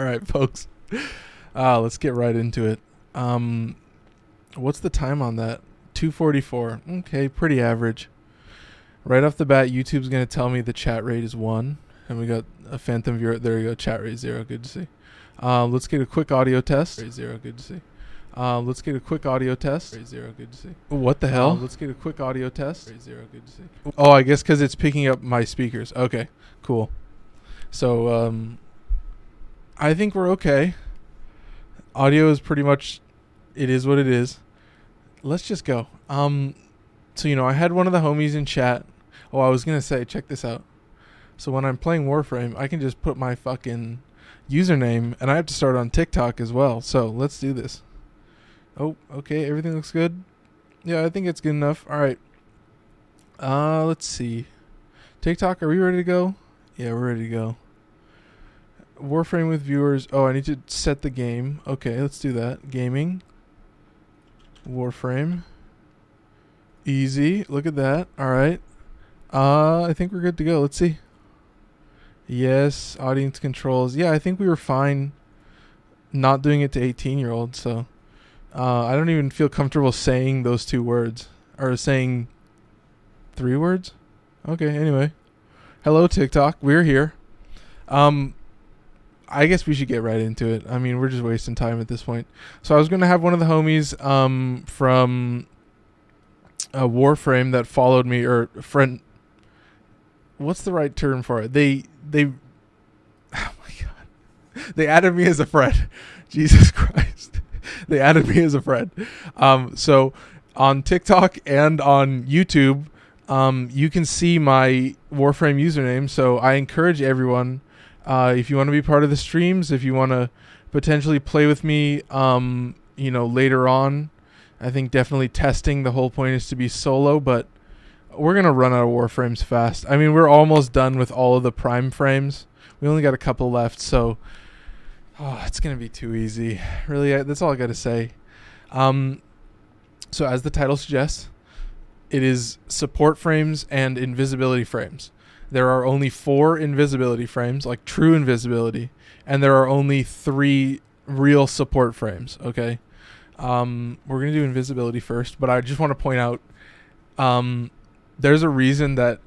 right, folks. Let's get right into it. What's the time on that? 2:44. Okay, pretty average. Right off the bat, YouTube's going to tell me the chat rate is 1. And we got a phantom viewer. There you go. Chat rate 0. Good to see. Let's get a quick audio test. Rate 0. Good to see. Let's get a quick audio test. Rate 0. Good to see. What the hell? Let's get a quick audio test. Rate 0. Good to see. Oh, I guess because it's picking up my speakers. Okay, cool. So, I think we're okay. Audio is pretty much, it is what it is. Let's just go. So, I had one of the homies in chat. Oh, I was going to say, check this out. So when I'm playing Warframe, I can just put my fucking username, and I have to start on TikTok as well. So let's do this. Oh, okay. Everything looks good. Yeah, I think it's good enough. All right. Let's see. TikTok, are we ready to go? Yeah, we're ready to go. Warframe with viewers. Oh, I need to set the game. Okay, let's do that. Gaming. Warframe. Easy. Look at that. All right. I think we're good to go. Let's see. Yes, audience controls. Yeah, I think we were fine not doing it to 18-year-olds. So I don't even feel comfortable saying those 2 words. Or saying 3 words? Okay, anyway. Hello, TikTok. We're here. I guess we should get right into it. I mean, we're just wasting time at this point. So I was going to have one of the homies from Warframe that followed me, or friend. What's the right term for it? They oh my god. They added me as a friend. Jesus Christ. They added me as a friend. So on TikTok and on YouTube, you can see my Warframe username. So I encourage everyone, if you want to be part of the streams, if you want to potentially play with me, later on, I think definitely testing. The whole point is to be solo, but we're going to run out of Warframes fast. I mean, we're almost done with all of the prime frames. We only got a couple left, so it's going to be too easy. Really, that's all I got to say. So as the title suggests, it is support frames and invisibility frames. There are only 4 invisibility frames, like true invisibility, and there are only 3 real support frames, okay? We're going to do invisibility first, but I just want to point out there's a reason that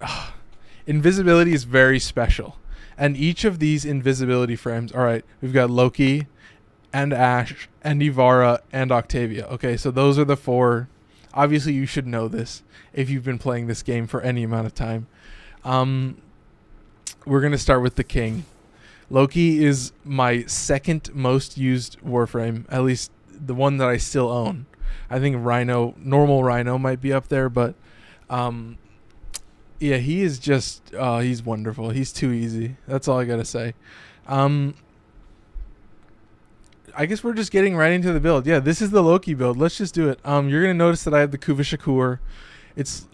invisibility is very special. And each of these invisibility frames, all right, we've got Loki and Ash and Ivara and Octavia. Okay, so those are the 4. Obviously, you should know this if you've been playing this game for any amount of time. We're going to start with the king. Loki is my second most used Warframe, at least the one that I still own. I think normal Rhino might be up there, but yeah, he is just he's wonderful. He's too easy. That's all I gotta say. I guess we're just getting right into the build. Yeah, this is the Loki build. Let's just do it. You're gonna notice that I have the Kuva Shakur. It's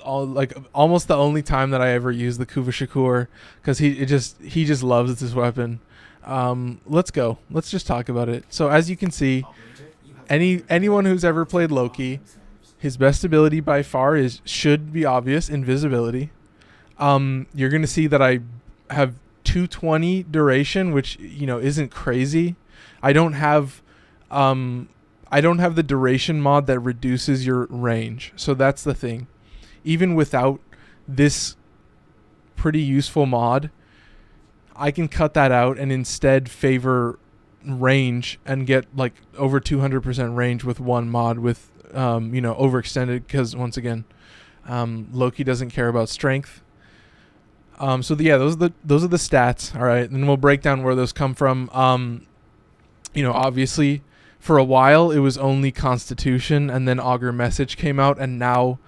almost the only time that I ever use the Kuva Shakur, because he just loves this weapon. Let's go. Let's just talk about it. So as you can see, anyone who's ever played Loki, his best ability by far should be obvious, invisibility. You're gonna see that I have 220 duration, which isn't crazy. I don't have the duration mod that reduces your range, so that's the thing. Even without this pretty useful mod, I can cut that out and instead favor range and get like over 200% range with one mod with overextended, because once again, Loki doesn't care about strength. So those are the stats. All right, and then we'll break down where those come from. Obviously for a while it was only Constitution, and then Augur Message came out, and now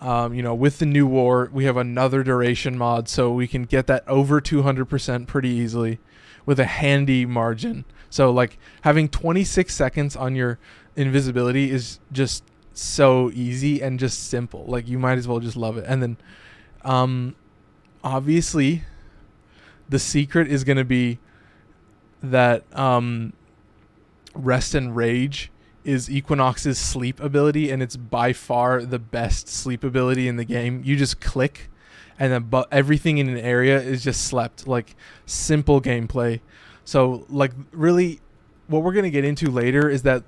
with the new war we have another duration mod, so we can get that over 200% pretty easily with a handy margin. So like having 26 seconds on your invisibility is just so easy and just simple. Like you might as well just love it. And then obviously the secret is going to be that Rest and Rage is Equinox's sleep ability, and it's by far the best sleep ability in the game. You just click and then everything in an area is just slept. Like simple gameplay. So, like, really, what we're going to get into later is that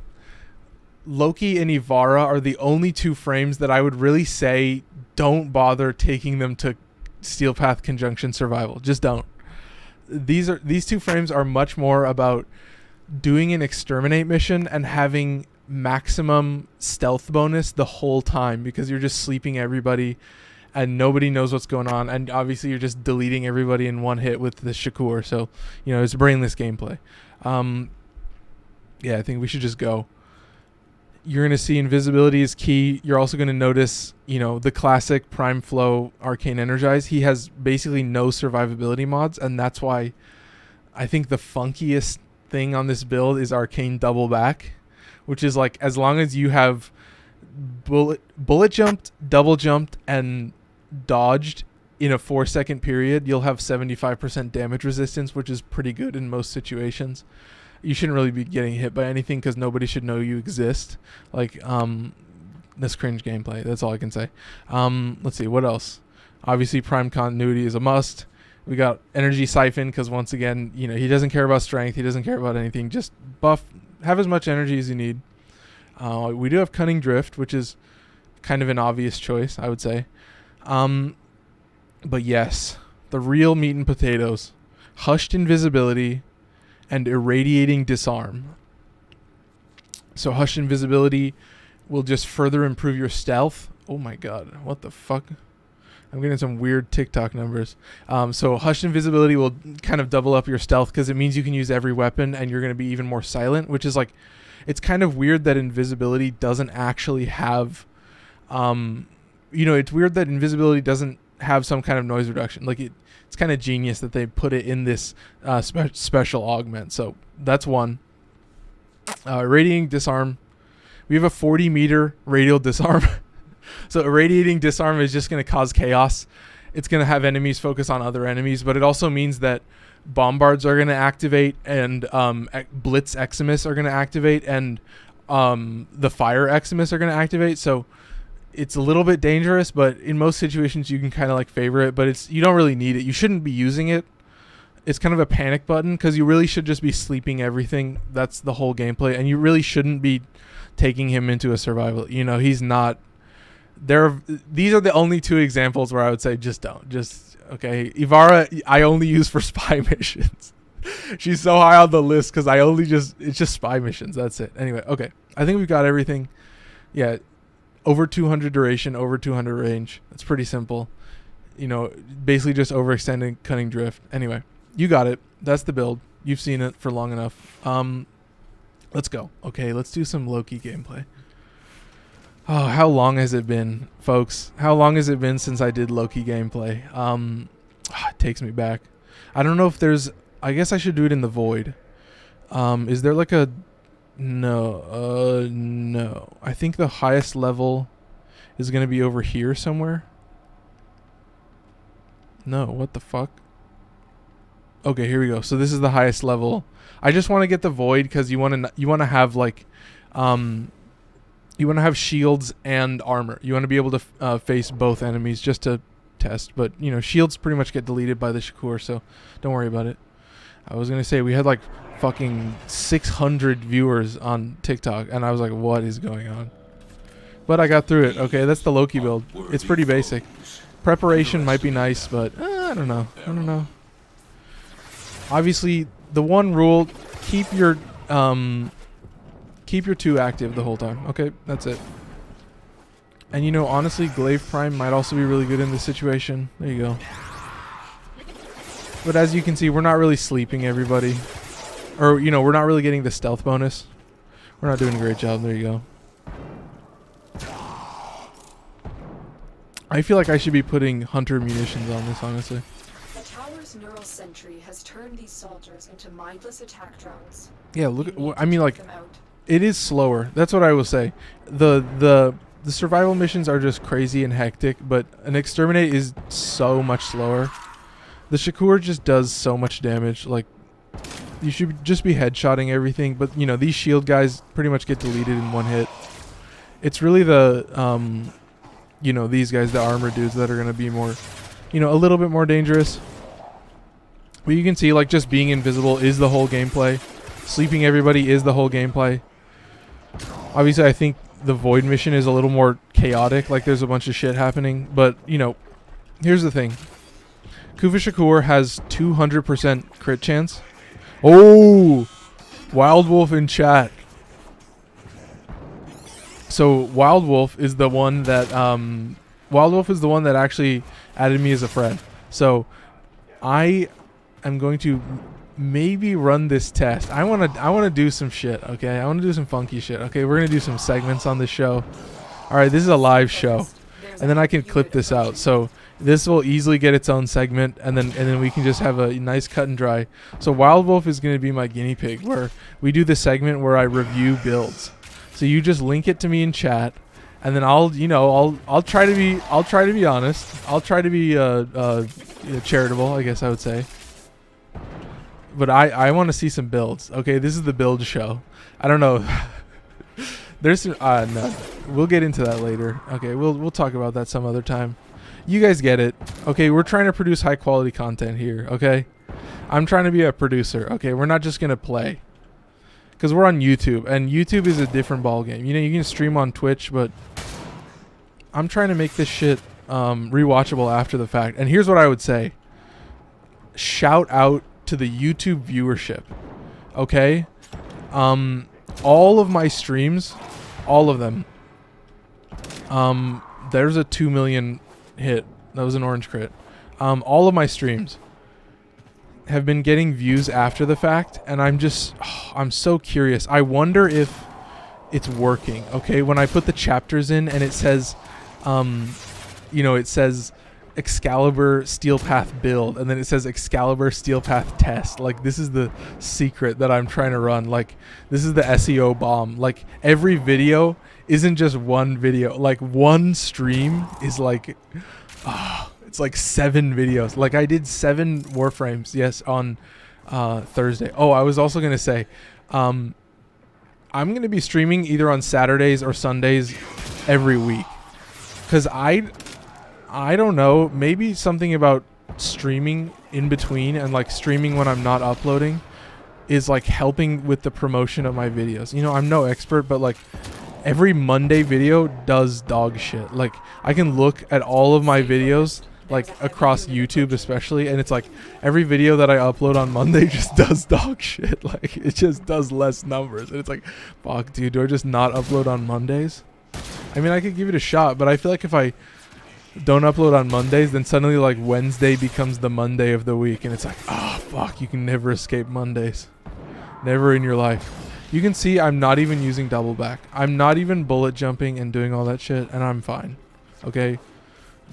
Loki and Ivara are the only two frames that I would really say don't bother taking them to Steel Path Conjunction Survival. Just don't. These two frames are much more about doing an exterminate mission and having maximum stealth bonus the whole time, because you're just sleeping everybody and nobody knows what's going on, and obviously you're just deleting everybody in one hit with the Shakur. So, you know, it's brainless gameplay. Yeah, I think we should just go. You're going to see invisibility is key. You're also going to notice, you know, the classic Prime Flow Arcane Energize. He has basically no survivability mods, and that's why I think the funkiest thing on this build is Arcane Double Back, which is like, as long as you have bullet jumped, double jumped, and dodged in a 4-second period, you'll have 75% damage resistance, which is pretty good in most situations. You shouldn't really be getting hit by anything because nobody should know you exist. Like, this cringe gameplay. That's all I can say. Let's see, what else? Obviously, Prime Continuity is a must. We got Energy Siphon because, once again, you know, he doesn't care about strength. He doesn't care about anything. Just buff, have as much energy as you need. We do have Cunning Drift, which is kind of an obvious choice, I would say. But yes, the real meat and potatoes. Hushed Invisibility and Irradiating Disarm. So Hushed Invisibility will just further improve your stealth. Oh my god, what the fuck? I'm getting some weird TikTok numbers. So Hushed Invisibility will kind of double up your stealth because it means you can use every weapon and you're going to be even more silent, which is like, it's kind of weird that Invisibility doesn't actually have, you know, it's weird that Invisibility doesn't have some kind of noise reduction. Like, it's kind of genius that they put it in this special augment. So that's one. Irradiating Disarm. We have a 40-meter radial disarm. So Irradiating Disarm is just going to cause chaos. It's going to have enemies focus on other enemies, but it also means that Bombards are going to activate, and Blitz Eximus are going to activate, and the Fire Eximus are going to activate. So it's a little bit dangerous, but in most situations you can kind of like favor it, but you don't really need it. You shouldn't be using it. It's kind of a panic button because you really should just be sleeping everything. That's the whole gameplay, and you really shouldn't be taking him into a survival. You know, he's not there. These are the only two examples where I would say just don't. Just okay. Ivara, I only use for spy missions. She's so high on the list because it's just spy missions. That's it. Anyway, okay. I think we've got everything. Yeah. Over 200 duration, over 200 range. That's pretty simple. You know, basically just overextending Cunning Drift. Anyway, you got it. That's the build. You've seen it for long enough. Let's go. Okay, let's do some Loki gameplay. Oh, how long has it been, folks? How long has it been since I did Loki gameplay? It takes me back. I don't know if there's... I guess I should do it in the Void. Is there like a... No. No. I think the highest level is going to be over here somewhere. No, what the fuck? Okay, here we go. So this is the highest level. I just want to get the Void because you want to have like you want to have shields and armor. You want to be able to face both enemies just to test, but you know, shields pretty much get deleted by the Shakur, so don't worry about it. I was going to say we had like fucking 600 viewers on TikTok, and I was like, what is going on? But I got through it. Okay, that's the Loki build. It's pretty basic. Preparation might be nice, but I don't know. Obviously, the one rule, keep your 2 active the whole time. Okay, that's it. And you know, honestly, Glaive Prime might also be really good in this situation. There you go. But as you can see, we're not really sleeping everybody. Or, you know, we're not really getting the stealth bonus. We're not doing a great job. There you go. I feel like I should be putting Hunter munitions on this, honestly. The tower's neural sentry has turned these soldiers into mindless attack drones. Yeah, look at... I mean, like, it is slower. That's what I will say. The survival missions are just crazy and hectic, but an exterminate is so much slower. The Shakur just does so much damage. Like, you should just be headshotting everything, but you know, these shield guys pretty much get deleted in one hit. It's really the you know, these guys, the armor dudes, that are going to be more, you know, a little bit more dangerous. But you can see, like, just being invisible is the whole gameplay. Sleeping everybody is the whole gameplay. Obviously, I think the Void mission is a little more chaotic. Like, there's a bunch of shit happening. But, you know, here's the thing. Kufa Shakur has 200% crit chance. Oh! Wild Wolf in chat. So, Wild Wolf is the one that... Wild Wolf is the one that actually added me as a friend. So, I am going to maybe run this test. I want to do some shit, okay? I want to do some funky shit. Okay, we're going to do some segments on this show. All right, this is a live show. And then I can clip this out. So, this will easily get its own segment, and then we can just have a nice cut and dry. So, Wild Wolf is going to be my guinea pig, where we do the segment where I review builds. So, you just link it to me in chat. And then I'll try to be honest. I'll try to be charitable, I guess I would say. But I want to see some builds. Okay, this is the build show. I don't know. There's some, no. We'll get into that later. Okay, we'll talk about that some other time. You guys get it. Okay, we're trying to produce high quality content here, okay? I'm trying to be a producer, okay? We're not just going to play. Because we're on YouTube, and YouTube is a different ballgame. You know, you can stream on Twitch, but I'm trying to make this shit rewatchable after the fact. And here's what I would say. Shout out to the YouTube viewership. Okay? All of my streams, all of them, there's a 2 million hit. That was an orange crit. All of my streams have been getting views after the fact, and I'm so curious. I wonder if it's working. Okay, when I put the chapters in and it says it says Excalibur Steel Path build, and then it says Excalibur Steel Path test. Like, this is the secret that I'm trying to run. Like, this is the SEO bomb. Like, every video isn't just one video. Like, one stream is like it's like 7 videos. Like, I did 7 Warframes, yes, on Thursday. Oh, I was also going to say, I'm going to be streaming either on Saturdays or Sundays every week. Because I don't know, maybe something about streaming in between and, like, streaming when I'm not uploading is, like, helping with the promotion of my videos. You know, I'm no expert, but, like, every Monday video does dog shit. Like, I can look at all of my videos, like, across YouTube especially, and it's like every video that I upload on Monday just does dog shit. Like, it just does less numbers, and it's like, fuck, dude, do I just not upload on Mondays? I mean, I could give it a shot, but I feel like if I don't upload on Mondays, then suddenly, like, Wednesday becomes the Monday of the week, and it's like, oh fuck, you can never escape Mondays. Never in your life. You can see I'm not even using double back. I'm not even bullet jumping and doing all that shit, and I'm fine. Okay?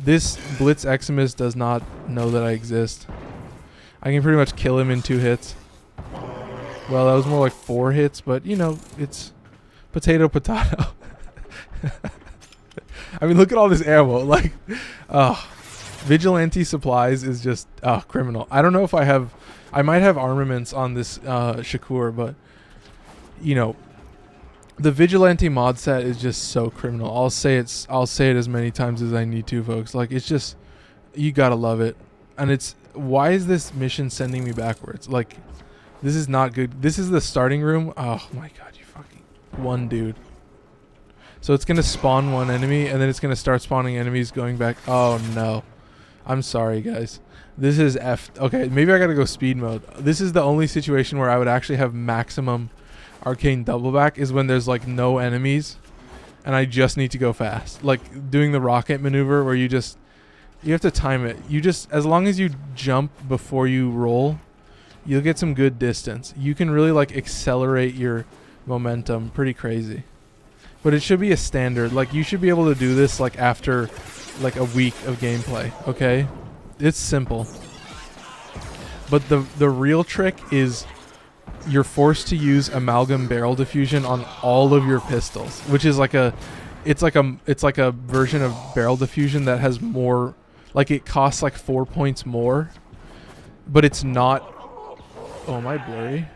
This Blitz Eximus does not know that I exist. I can pretty much kill him in 2 hits. Well, that was more like 4 hits, but, you know, it's potato. I mean, look at all this ammo. Like, Vigilante supplies is just criminal. I don't know if I might have armaments on this Shakur, but, you know, the Vigilante mod set is just so criminal. I'll say it as many times as I need to, folks. Like, it's just, you gotta love it. And it's, why is this mission sending me backwards? Like, this is not good. This is the starting room. Oh my god, you fucking one dude. So it's gonna spawn one enemy, and then it's gonna start spawning enemies going back. Oh no, I'm sorry guys. This is okay, maybe I gotta go speed mode. This is the only situation where I would actually have maximum arcane double back, is when there's, like, no enemies and I just need to go fast. Like, doing the rocket maneuver where you have to time it. As long as you jump before you roll, you'll get some good distance. You can really, like, accelerate your momentum pretty crazy. But it should be a standard. Like, you should be able to do this, like, after, like, a week of gameplay, okay? It's simple. But the real trick is you're forced to use amalgam barrel diffusion on all of your pistols, which is like a version of barrel diffusion that has more, like, it costs like 4 points more, but it's not. Oh, am I blurry?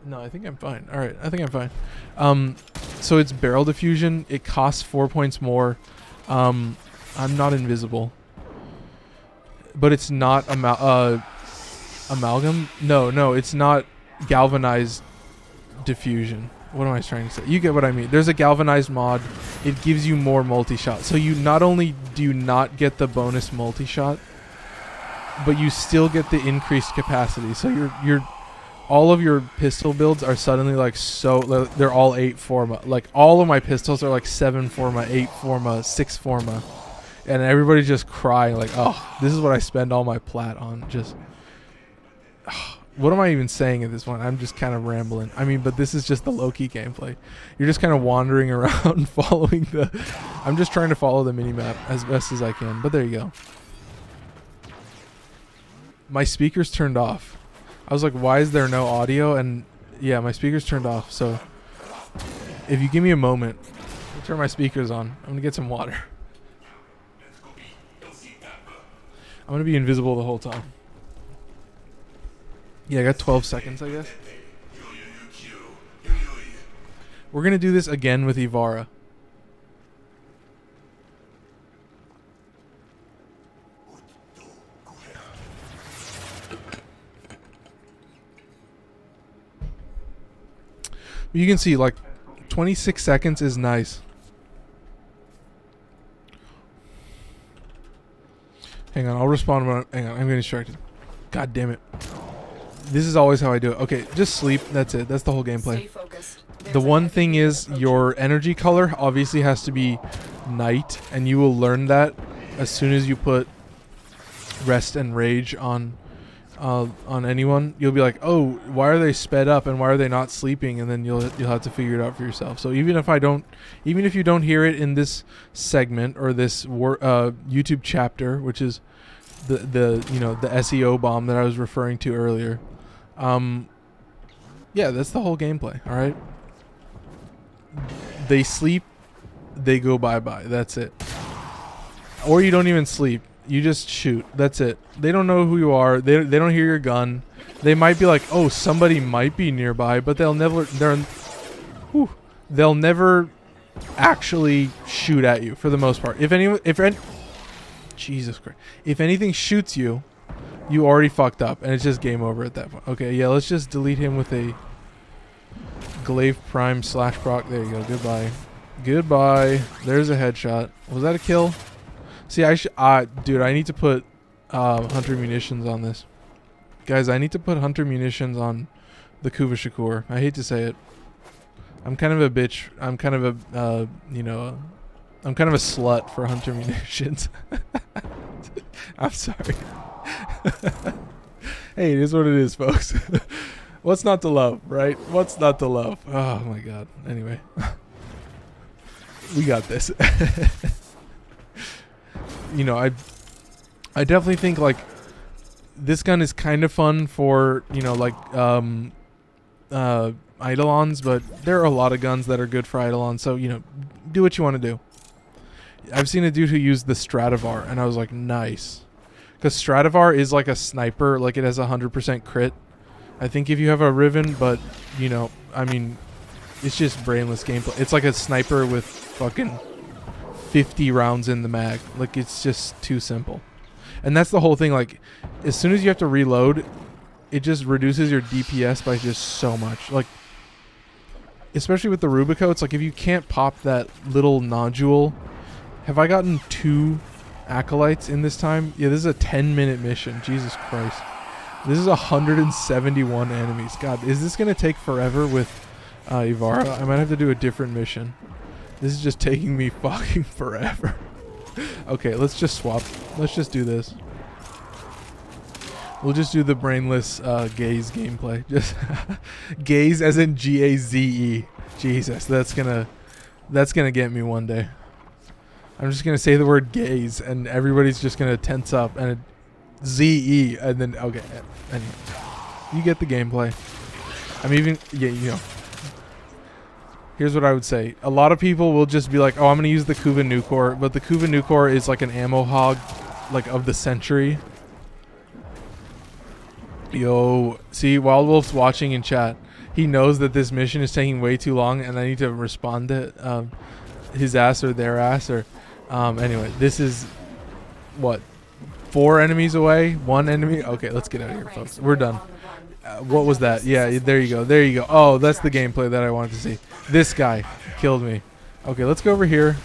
No, I think I'm fine. All right, I think I'm fine. So it's barrel diffusion. It costs 4 points more. I'm not invisible, but it's not Amalgam? No, it's not galvanized diffusion. What am I trying to say? You get what I mean. There's a galvanized mod. It gives you more multi-shot. So you not only do you not get the bonus multi-shot, but you still get the increased capacity. So you're all of your pistol builds are suddenly like they're all 8 forma. Like all of my pistols are like 7 forma, 8 forma, 6 forma. And everybody's just crying like, oh, this is what I spend all my plat on. Just, what am I even saying at this point? I'm just kind of rambling. I mean, but this is just the Loki gameplay. You're just kind of wandering around following I'm just trying to follow the minimap as best as I can. But there you go. My speaker's turned off. I was like, why is there no audio? And yeah, my speaker's turned off. So if you give me a moment, I'll turn my speakers on. I'm going to get some water. I'm going to be invisible the whole time. Yeah, I got 12 seconds, I guess. We're going to do this again with Ivara. You can see, like, 26 seconds is nice. Hang on, I'll respond when hang on, I'm getting distracted. God damn it. This is always how I do it. Okay, just sleep. That's it. That's the whole gameplay. The one thing is your energy color obviously has to be night, and you will learn that as soon as you put rest and rage on anyone. You'll be like, oh, why are they sped up and why are they not sleeping? And then you'll have to figure it out for yourself. So even if you don't hear it in this segment or this YouTube chapter, which is the SEO bomb that I was referring to earlier, yeah, that's the whole gameplay. All right, they sleep, they go bye-bye. That's it. Or you don't even sleep. You just shoot. That's it. They don't know who you are. They don't hear your gun. They might be like, oh, somebody might be nearby, but they'll never actually shoot at you for the most part. Jesus Christ. If anything shoots you, you already fucked up, and it's just game over at that point. Okay, yeah, let's just delete him with a glaive prime / proc. There you go. Goodbye. Goodbye. There's a headshot. Was that a kill? See, dude, I need to put hunter munitions on this. Guys, I need to put hunter munitions on the Kuva Shakur. I hate to say it. I'm kind of a bitch. I'm kind of a, I'm kind of a slut for hunter munitions. I'm sorry. Hey, it is what it is, folks. What's not to love, right? What's not to love? Oh, my God. Anyway. We got this. I definitely think like this gun is kind of fun for eidolons, but there are a lot of guns that are good for eidolons. So do what you want to do. I've seen a dude who used the Stradivar, and I was like, nice, because Stradivar is like a sniper, like it has 100% crit. I think if you have a Riven, but I mean, it's just brainless gameplay. It's like a sniper with fucking 50 rounds in the mag. Like, it's just too simple. And that's the whole thing. Like, as soon as you have to reload, it just reduces your DPS by just so much. Like, especially with the Rubico, it's like if you can't pop that little nodule. Have I gotten 2 acolytes in this time? Yeah, this is a 10-minute mission. Jesus Christ. This is 171 enemies. God, is this going to take forever with Ivara? I might have to do a different mission. This is just taking me fucking forever. Okay, let's just swap. Let's just do this. We'll just do the brainless gaze gameplay. Just gaze as in Gaze. Jesus, that's gonna get me one day. I'm just gonna say the word gaze, and everybody's just gonna tense up, and ZE, and then okay, and you get the gameplay. I'm even Here's what I would say. A lot of people will just be like, oh, I'm going to use the Kuva Nukor. But the Kuva Nukor is like an ammo hog, like of the century. Yo, see, Wild Wolf's watching in chat. He knows that this mission is taking way too long, and I need to respond to his ass or their ass. Or anyway, this is, what, 4 enemies away. 1 enemy. Okay, let's get out of here, folks. We're done. What was that? Yeah, there you go. There you go. Oh, that's the gameplay that I wanted to see. This guy killed me. Okay, let's go over here.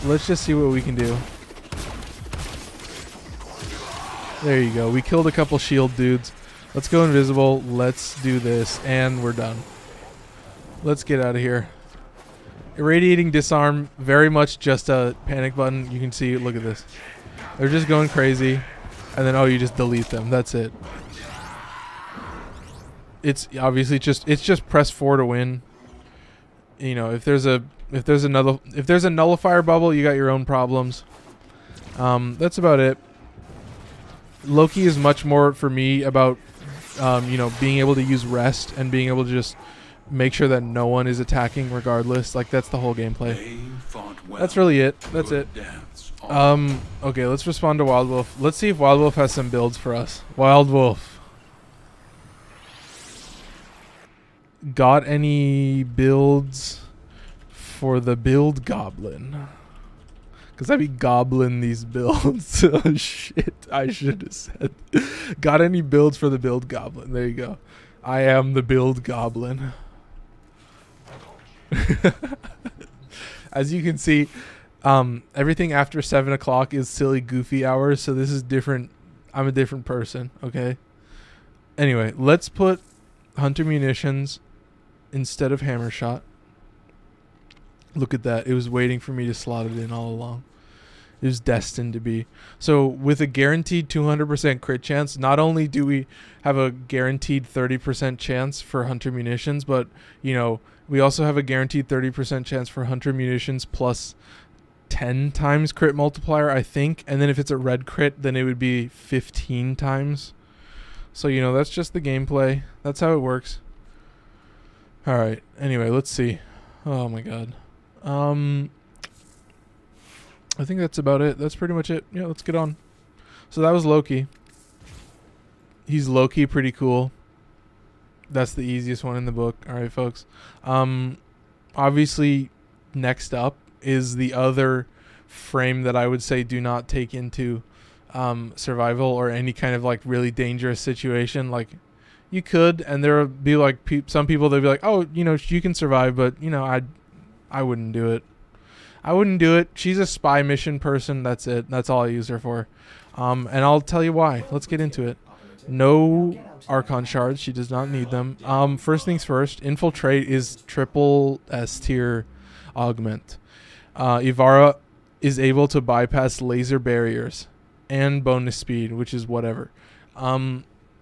Let's just see what we can do. There you go. We killed a couple shield dudes. Let's go invisible. Let's do this. And we're done. Let's get out of here. Irradiating disarm. Very much just a panic button. You can see. Look at this. They're just going crazy. And then, oh, you just delete them. That's it. It's obviously just press 4 to win. You know, if there's a nullifier bubble, you got your own problems. That's about it. Loki is much more for me about you know, being able to use rest and being able to just make sure that no one is attacking regardless. Like, that's the whole gameplay. Well. That's really it. That's it. Okay, let's respond to Wild Wolf. Let's see if Wild Wolf has some builds for us. Wild Wolf. Got any builds for the build Goblin? Because I be goblin these builds. Oh shit, I should have said. Got any builds for the build Goblin? There you go. I am the build Goblin. As you can see, everything after 7 o'clock is silly goofy hours, so this is different. I'm a different person, okay? Anyway, let's put Hunter Munitions instead of Hammer Shot. Look at that. It was waiting for me to slot it in all along. It was destined to be. So with a guaranteed 200% crit chance, not only do we have a guaranteed 30% chance for Hunter Munitions, but, you know, we also have a guaranteed 30% chance for Hunter Munitions plus 10 times crit multiplier, I think. And then if it's a red crit, then it would be 15 times. So, you know, that's just the gameplay. That's how it works. All right. Anyway, let's see. Oh my god. I think that's about it. That's pretty much it. Yeah, let's get on. So that was Loki. He's Loki, pretty cool. That's the easiest one in the book. All right, folks. Obviously, next up is the other frame that I would say do not take into survival or any kind of like really dangerous situation. Like, you could, and there would be like some people they'd be like, oh, you know, you can survive, but you know, I wouldn't do it. I wouldn't do it. She's a spy mission person. That's it. That's all I use her for. And I'll tell you why. Let's get into it. No Archon shards. She does not need them. First things first. Infiltrate is triple S tier augment. Ivara is able to bypass laser barriers and bonus speed, which is whatever.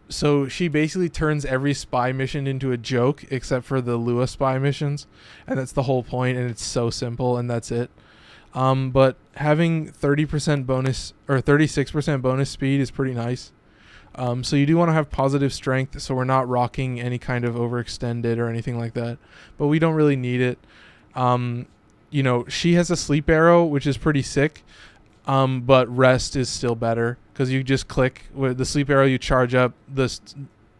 So she basically turns every spy mission into a joke except for the Lua spy missions, and that's the whole point, and it's so simple, and that's it. But having 30% bonus or 36% bonus speed is pretty nice. So you do want to have positive strength, so we're not rocking any kind of overextended or anything like that, but we don't really need it. You know, she has a sleep arrow, which is pretty sick. But rest is still better because you just click with the sleep arrow, you charge up. The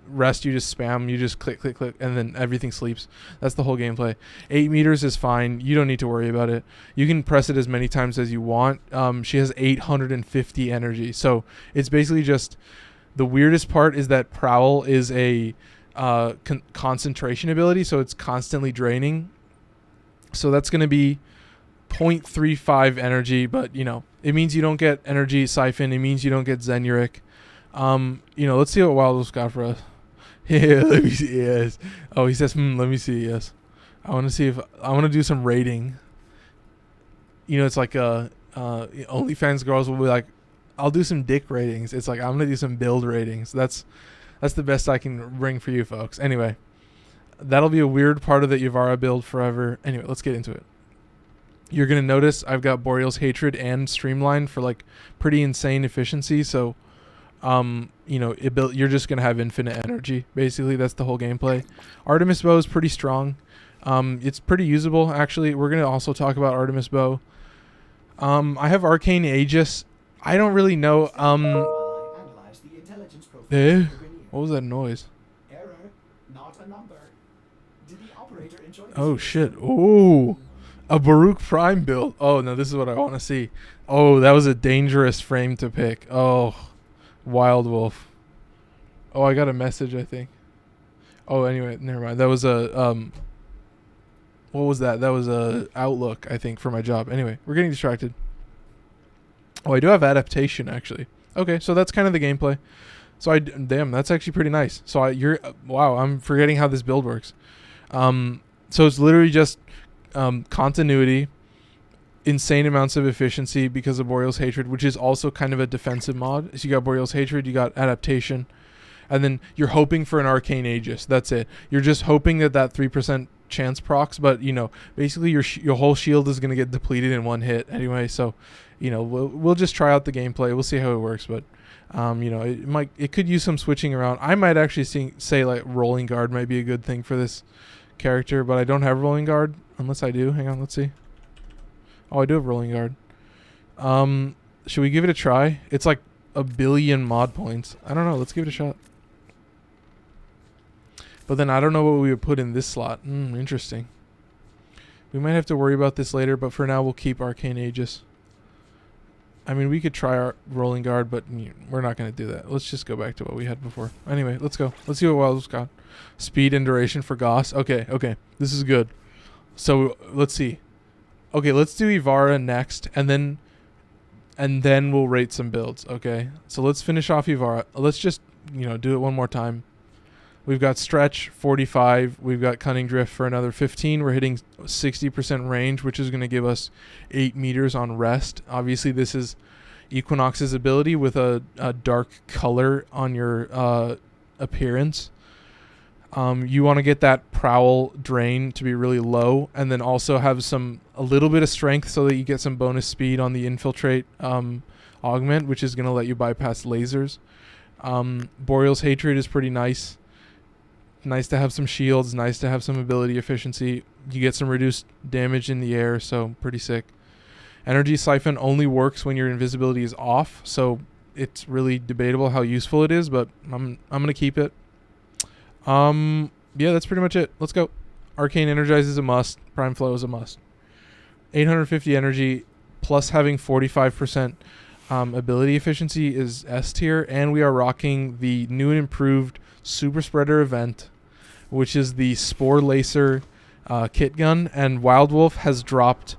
rest you just spam, you just click, and then everything sleeps. That's the whole gameplay. 8 meters is fine. You don't need to worry about it. You can press it as many times as you want. She has 850 energy, so it's basically just the weirdest part is that Prowl is a concentration ability, so it's constantly draining. So that's going to be 0.35 energy, but you know, it means you don't get energy siphon. It means you don't get Zenuric. You know, let's see what Wild Wolf's got for us. Yeah, let me see. Yes. Oh, he says, let me see. Yes. I want to see if I want to do some rating. You know, it's like OnlyFans girls will be like, I'll do some dick ratings. It's like, I'm gonna do some build ratings. That's the best I can bring for you folks. Anyway, that'll be a weird part of the Ivara build forever. Anyway, let's get into it. You're going to notice I've got Boreal's Hatred and Streamline for like pretty insane efficiency. So, you know, you're just going to have infinite energy. Basically, that's the whole gameplay. Artemis Bow is pretty strong. It's pretty usable, actually. We're going to also talk about Artemis Bow. I have Arcane Aegis. I don't really know. What was that noise? Error, not a number. Did the operator enjoy oh, shit. Oh. A Baruch Prime build. Oh, no, this is what I want to see. Oh, that was a dangerous frame to pick. Oh, Wild Wolf. Oh, I got a message, I think. Oh, anyway, never mind. That was a, what was that? That was a Outlook, I think, for my job. Anyway, we're getting distracted. Oh, I do have adaptation, actually. Okay, so that's kind of the gameplay. So damn, that's actually pretty nice. So wow, I'm forgetting how this build works. So it's literally just continuity, insane amounts of efficiency because of Boreal's Hatred, which is also kind of a defensive mod. So you got Boreal's Hatred, you got adaptation, and then you're hoping for an Arcane Aegis. That's it. You're just hoping that 3% chance procs, but basically your whole shield is going to get depleted in one hit anyway. So we'll just try out the gameplay. We'll see how it works, but it could use some switching around. I might actually say like Rolling Guard might be a good thing for this character, but I don't have Rolling Guard unless I do. Hang on, let's see. Oh, I do have Rolling Guard. Should we give it a try? It's like 1 billion mod points. I don't know. Let's give it a shot. But then I don't know what we would put in this slot. Interesting. We might have to worry about this later, but for now we'll keep Arcane Aegis. I mean, we could try our Rolling Guard, but we're not going to do that. Let's just go back to what we had before. Anyway, let's go. Let's see what Wild's got. Speed and duration for Goss. Okay. This is good. So let's see. Okay, let's do Ivara next, and then we'll rate some builds. Okay, so let's finish off Ivara. Let's just do it one more time. We've got Stretch 45. We've got Cunning Drift for another 15. We're hitting 60% range, which is going to give us 8 meters on rest. Obviously, this is Equinox's ability with a dark color on your appearance. You want to get that Prowl drain to be really low, and then also have a little bit of strength so that you get some bonus speed on the Infiltrate augment, which is going to let you bypass lasers. Boreal's Hatred is pretty nice. Nice to have some shields, nice to have some ability efficiency. You get some reduced damage in the air, so pretty sick. Energy Siphon only works when your invisibility is off, so it's really debatable how useful it is, but I'm going to keep it. Yeah, that's pretty much it. Let's go. Arcane Energize is a must. Prime Flow is a must. 850 energy plus having 45% ability efficiency is S tier, and we are rocking the new and improved Super Spreader event, which is the Spore Lacer kit gun, and Wild Wolf has dropped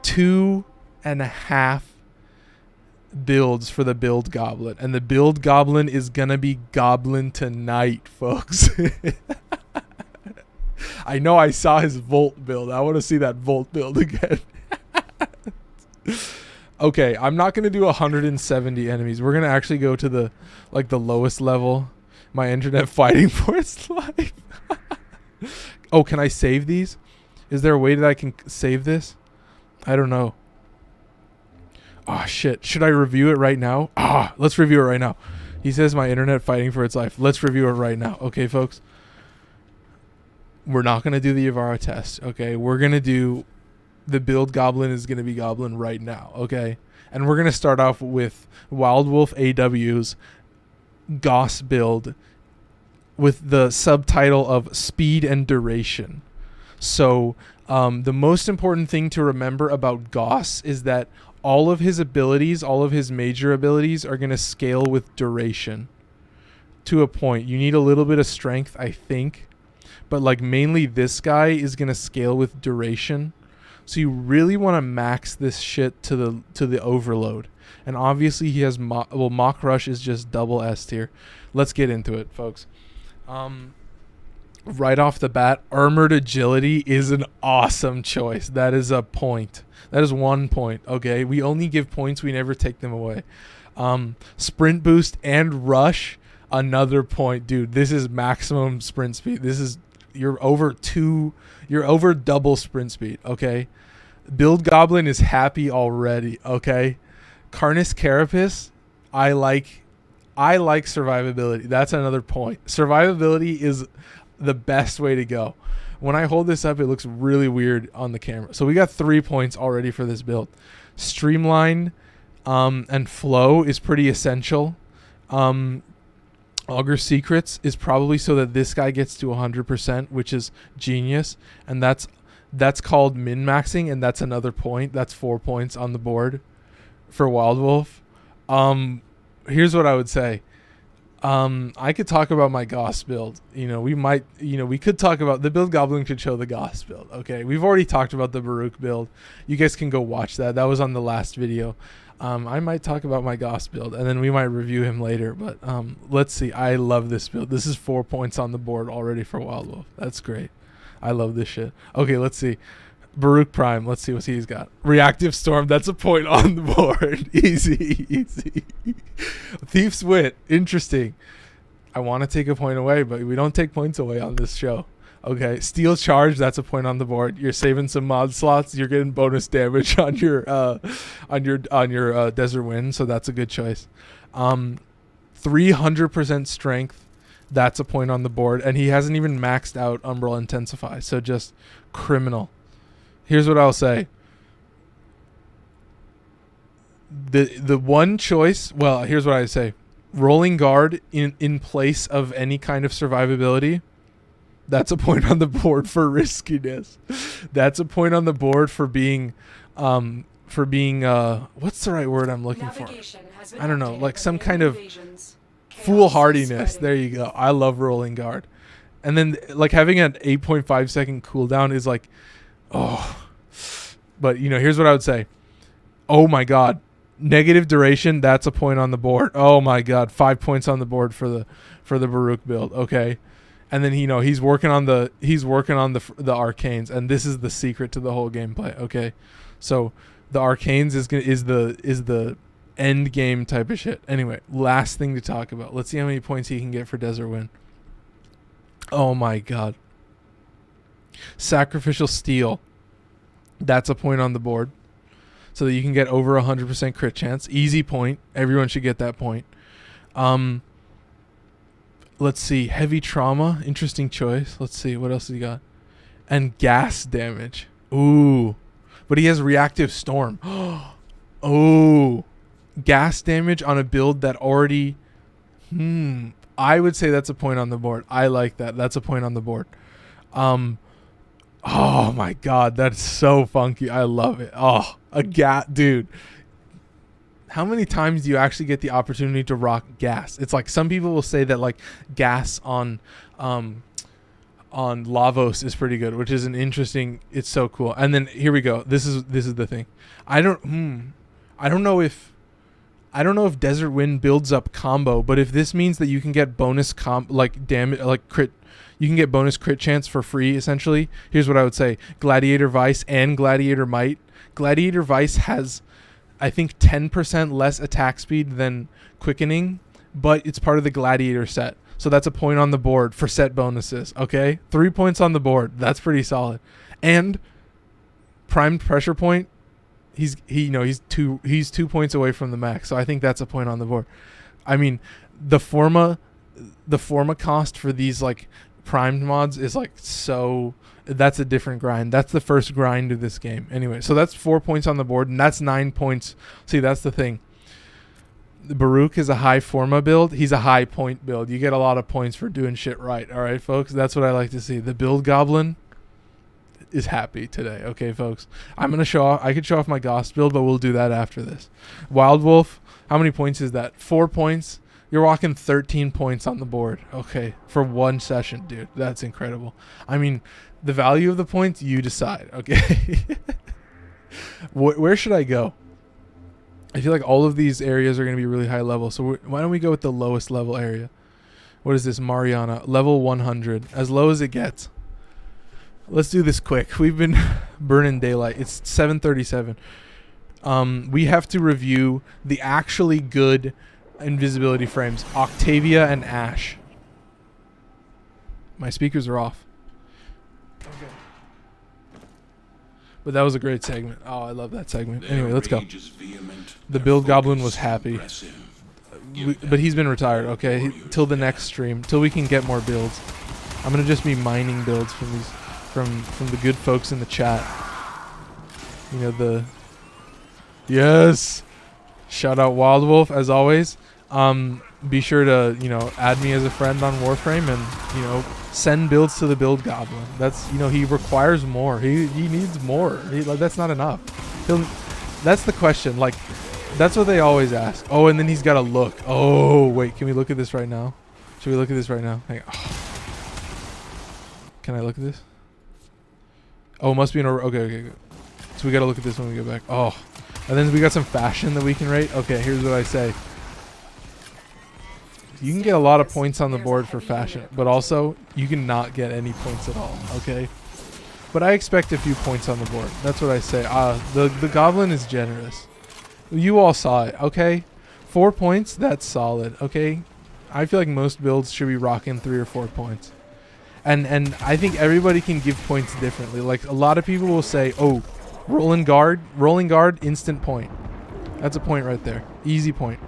2.5 builds for the build Goblin, and the build Goblin is gonna be Goblin tonight, folks. I know I saw his Volt build. I want to see that Volt build again. Okay, I'm not gonna do 170 enemies. We're gonna actually go to the lowest level. My internet fighting for its life. Oh, can I save these? Is there a way that I can save this? I don't know. Oh, shit. Should I review it right now? Let's review it right now. He says my internet fighting for its life. Let's review it right now. Okay, folks? We're not going to do the Ivara test, okay? We're going to do... The build Goblin is going to be Goblin right now, okay? And we're going to start off with Wild Wolf AW's Goss build with the subtitle of Speed and Duration. So the most important thing to remember about Goss is that all of his abilities, all of his major abilities are going to scale with duration to a point. You need a little bit of strength, I think, but mainly this guy is going to scale with duration. So you really want to max this shit to the overload. And obviously he has Mach Rush is just double S tier. Let's get into it, folks. Right off the bat, Armored Agility is an awesome choice. That is a point. That is 1 point, okay? We only give points. We never take them away. Sprint Boost and Rush, another point. Dude, this is maximum sprint speed. You're over double sprint speed, okay? Build Goblin is happy already, okay? Carnus Carapace, I like survivability. That's another point. Survivability is the best way to go. When I hold this up, it looks really weird on the camera. So we got 3 points already for this build. Streamline and Flow is pretty essential. Augur Secrets is probably so that this guy gets to 100%, which is genius. And that's That's called min-maxing, and that's another point. That's 4 points on the board for Wild Wolf. Here's what I would say. I could talk about my Goss build. We could talk about the build. Goblin could show the Goss build. Okay, we've already talked about the Baruch build. You guys can go watch that. That was on the last video. I might talk about my Goss build, and then we might review him later. But let's see. I love this build. This is 4 points on the board already for Wild Wolf. That's great. I love this shit. Okay, let's see. Baruch Prime. Let's see what he's got. Reactive Storm. That's a point on the board. Easy. Thief's Wit. Interesting. I want to take a point away, but we don't take points away on this show. Okay. Steel Charge. That's a point on the board. You're saving some mod slots. You're getting bonus damage on your Desert Wind, so that's a good choice. 300% strength. That's a point on the board, and he hasn't even maxed out Umbral Intensify, so just criminal. Here's what I'll say. The one choice, well, here's what I say. Rolling Guard in place of any kind of survivability, that's a point on the board for riskiness. That's a point on the board for being what's the right word I'm looking for? I don't know, like some kind of foolhardiness. There you go. I love Rolling Guard. And then like having an 8.5 second cooldown is like, oh, but here's what I would say. Oh my God, negative duration. That's a point on the board. Oh my God, 5 points on the board for the Baruch build. Okay, and then he's working on the arcanes, and this is the secret to the whole gameplay. Okay, so the arcanes is the end game type of shit. Anyway, last thing to talk about. Let's see how many points he can get for Desert Wind. Oh my God. Sacrificial Steel. That's a point on the board. So that you can get over 100% crit chance. Easy point. Everyone should get that point. Let's see. Heavy Trauma. Interesting choice. Let's see. What else has he got? And gas damage. Ooh. But he has Reactive Storm. Oh. Gas damage on a build that already... I would say that's a point on the board. I like that. That's a point on the board. Oh my God, that's so funky. I love it. Oh, dude. How many times do you actually get the opportunity to rock gas? It's like some people will say that like gas on Lavos is pretty good, which is an interesting. It's so cool. And then here we go. This is the thing. I don't know if Desert Wind builds up combo, but if this means that you can get bonus damage, like crit, you can get bonus crit chance for free, essentially. Here's what I would say. Gladiator Vice and Gladiator Might. Gladiator Vice has, I think, 10% less attack speed than Quickening, but it's part of the Gladiator set. So that's a point on the board for set bonuses, okay? 3 points on the board. That's pretty solid. And Primed Pressure Point, he's 2 points away from the max, so I think that's a point on the board. I mean, the forma cost for these like primed mods is like so. That's a different grind. That's the first grind of this game. Anyway, so that's 4 points on the board, and that's 9 points. See, that's the thing. The Baruch is a high forma build. He's a high point build. You get a lot of points for doing shit right. All right, folks. That's what I like to see. The build Goblin is happy today. Okay, folks. I could show off my Goss build, but we'll do that after this. Wild Wolf, how many points is that? 4 points. You're walking 13 points on the board. Okay, for one session, dude. That's incredible. I mean, the value of the points, you decide. Okay. Where should I go? I feel like all of these areas are going to be really high level. So why don't we go with the lowest level area? What is this? Mariana. Level 100. As low as it gets. Let's do this quick. We've been burning daylight. It's 7:37. We have to review the actually good invisibility frames. Octavia and Ash. My speakers are off. Okay. But that was a great segment. Oh, I love that segment. Anyway, let's go. The build Goblin was happy. But he's been retired, okay? Till the next stream. Till we can get more builds. I'm going to just be mining builds from these... From the good folks in the chat. Yes. Shout out Wild Wolf as always. be sure to, you know, add me as a friend on Warframe and, you know, send builds to the build goblin. That's, you know, he requires more. He needs more. Like, that's not enough. That's the question. Like, that's what they always ask. Oh, and then he's got to look. Oh, wait. Can we look at this right now? Should we look at this right now? Hang on. Oh. Can I look at this? Oh, it must be in a... Okay, okay, good. So we got to look at this when we get back. Oh. And then we got some fashion that we can rate. Okay, here's what I say. You can get a lot of points on the board for fashion, but also you can not get any points at all, okay? But I expect a few points on the board. That's what I say. The goblin is generous. You all saw it, okay? 4 points, that's solid, okay? I feel like most builds should be rocking 3 or 4 points. And I think everybody can give points differently. Like, a lot of people will say, oh, rolling guard, instant point. That's a point right there. Easy point.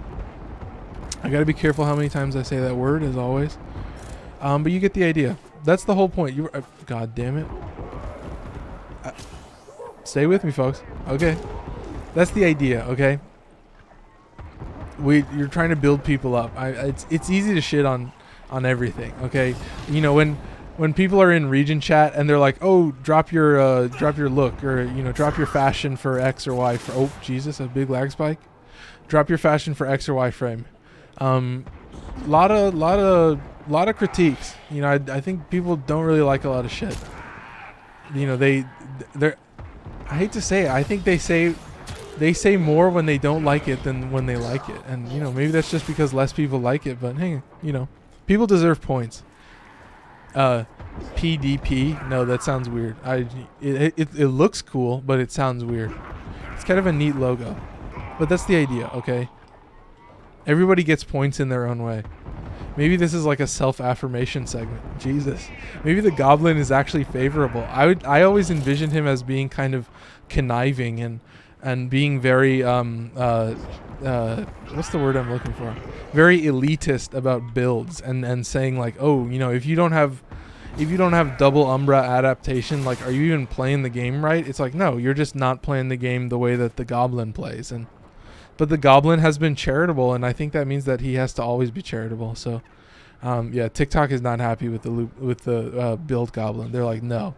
I gotta be careful how many times I say that word, as always. But you get the idea. That's the whole point. God damn it. Stay with me, folks. Okay. That's the idea, okay? You're trying to build people up. It's easy to shit on everything, okay? You know, when people are in region chat and they're like, oh, drop your look, or, you know, drop your fashion for X or Y. Oh, Jesus, a big lag spike. Drop your fashion for X or Y frame. Lot of critiques. You know, I think people don't really like a lot of shit. You know, they're I hate to say it, I think they say more when they don't like it than when they like it. And, you know, maybe that's just because less people like it, but hey, you know, people deserve points. PDP, no, that sounds weird. It looks cool, but it sounds weird. It's kind of a neat logo, but that's the idea, okay? Everybody gets points in their own way. Maybe this is like a self-affirmation segment. Jesus. Maybe the goblin is actually favorable. I always envisioned him as being kind of conniving and being very what's the word I'm looking for? Very elitist about builds and saying like, "Oh, you know, if you don't have double Umbra adaptation, like, are you even playing the game right?" It's like, "No, you're just not playing the game the way that the goblin plays." But the goblin has been charitable, and I think that means that he has to always be charitable. So, yeah, TikTok is not happy with the build goblin. They're like, no,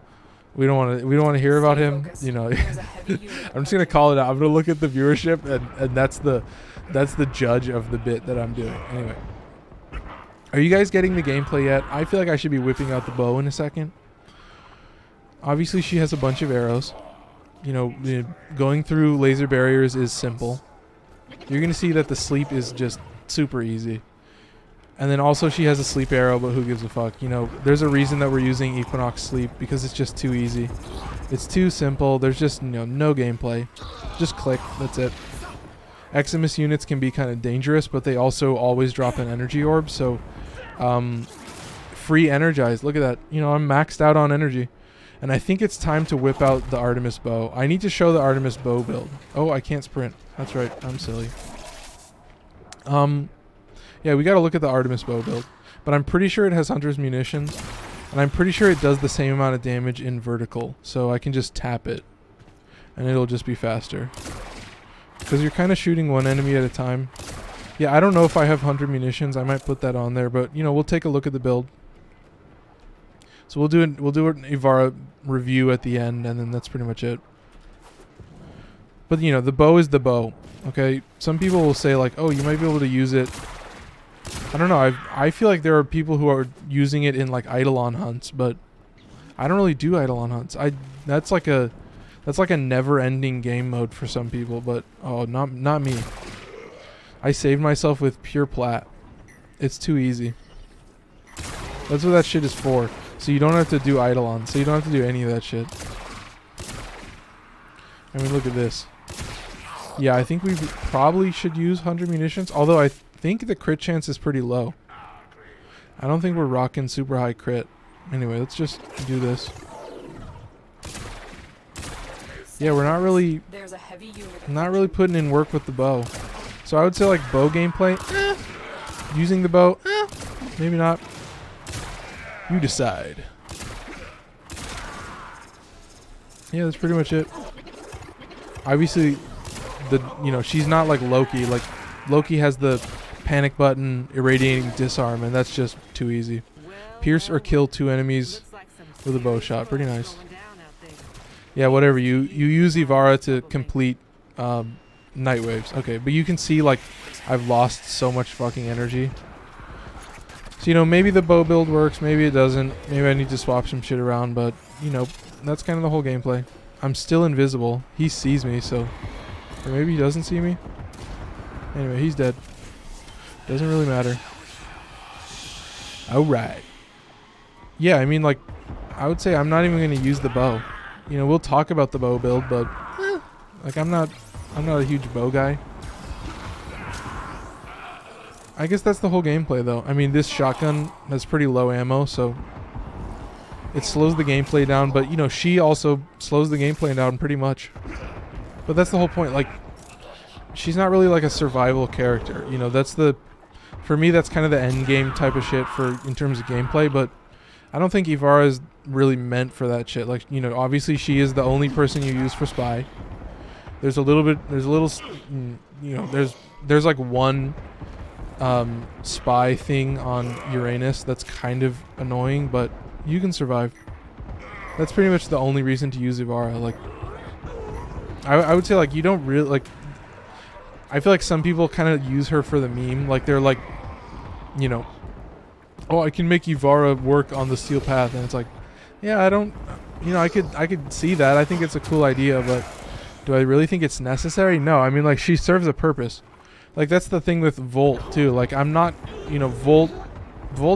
we don't want to hear about him. You know, I'm just gonna call it out. I'm gonna look at the viewership, and that's the judge of the bit that I'm doing. Anyway, are you guys getting the gameplay yet? I feel like I should be whipping out the bow in a second. Obviously, she has a bunch of arrows. You know, going through laser barriers is simple. You're going to see that the sleep is just super easy. And then also she has a sleep arrow, but who gives a fuck? You know, there's a reason that we're using Equinox Sleep, because it's just too easy. It's too simple. There's just, you know, no gameplay. Just click. That's it. Eximus units can be kind of dangerous, but they also always drop an energy orb. So, free energize. Look at that. You know, I'm maxed out on energy. And I think it's time to whip out the Artemis bow. I need to show the Artemis bow build. Oh, I can't sprint. That's right. I'm silly. Yeah, we got to look at the Artemis bow build. But I'm pretty sure it has Hunter's Munitions. And I'm pretty sure it does the same amount of damage in vertical. So I can just tap it. And it'll just be faster. Because you're kind of shooting one enemy at a time. Yeah, I don't know if I have 100 munitions. I might put that on there. But, you know, we'll take a look at the build. So we'll do an Ivara review at the end, and then that's pretty much it. But, you know, the bow is the bow, okay? Some people will say, like, oh, you might be able to use it. I don't know. I feel like there are people who are using it in, like, Eidolon hunts, but I don't really do Eidolon hunts. That's like a never-ending game mode for some people, but, oh, not me. I saved myself with pure plat. It's too easy. That's what that shit is for. So you don't have to do Eidolon. So you don't have to do any of that shit. I mean, look at this. Yeah, I think we probably should use 100 munitions. Although I think the crit chance is pretty low. I don't think we're rocking super high crit. Anyway, let's just do this. Yeah, we're not really putting in work with the bow. So I would say, like, bow gameplay. Using the bow. Maybe not. You decide. Yeah, that's pretty much it. Obviously, she's not like Loki. Like, Loki has the panic button, irradiating disarm, and that's just too easy. Pierce or kill 2 enemies with a bow shot. Pretty nice. Yeah, whatever. You use Ivara to complete night waves. Okay, but you can see like I've lost so much fucking energy. So, you know, maybe the bow build works, maybe it doesn't. Maybe I need to swap some shit around, but, you know, that's kind of the whole gameplay. I'm still invisible. He sees me, so... Or maybe he doesn't see me? Anyway, he's dead. Doesn't really matter. Alright. Yeah, I mean, like, I would say I'm not even going to use the bow. You know, we'll talk about the bow build, but... like, I'm not a huge bow guy. I guess that's the whole gameplay, though. I mean, this shotgun has pretty low ammo, so it slows the gameplay down. But, you know, she also slows the gameplay down pretty much. But that's the whole point. Like, she's not really like a survival character. You know, that's the... For me, that's kind of the end game type of shit in terms of gameplay. But I don't think Ivara is really meant for that shit. Like, you know, obviously she is the only person you use for spy. There's a little, you know, there's like one... spy thing on Uranus that's kind of annoying, but you can survive. That's pretty much the only reason to use Ivara. Like, I would say, like, you don't really, like, I feel like some people kind of use her for the meme. Like, they're like, you know, oh, I can make Ivara work on the steel path, and it's like, yeah, I don't, you know, I could see that. I think it's a cool idea, but do I really think it's necessary? No. I mean, like, she serves a purpose. Like, that's the thing with Volt, too. Like, I'm not, you know, Volt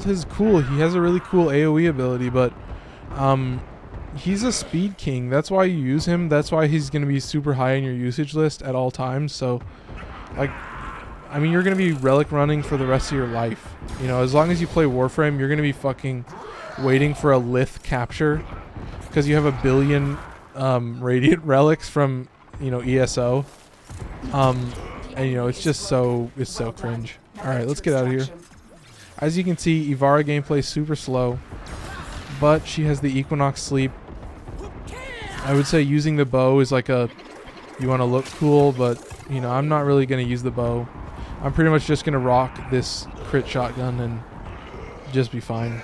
is cool. He has a really cool AoE ability, but he's a speed king. That's why you use him. That's why he's going to be super high in your usage list at all times. So, like, I mean, you're going to be relic running for the rest of your life. You know, as long as you play Warframe, you're going to be fucking waiting for a Lith capture because you have 1 billion radiant relics from, you know, ESO. And, you know, it's just so cringe. Alright, let's get out of here. As you can see, Ivara gameplay is super slow, but she has the Equinox sleep. I would say using the bow is like a, you want to look cool, but, you know, I'm not really going to use the bow. I'm pretty much just going to rock this crit shotgun and just be fine.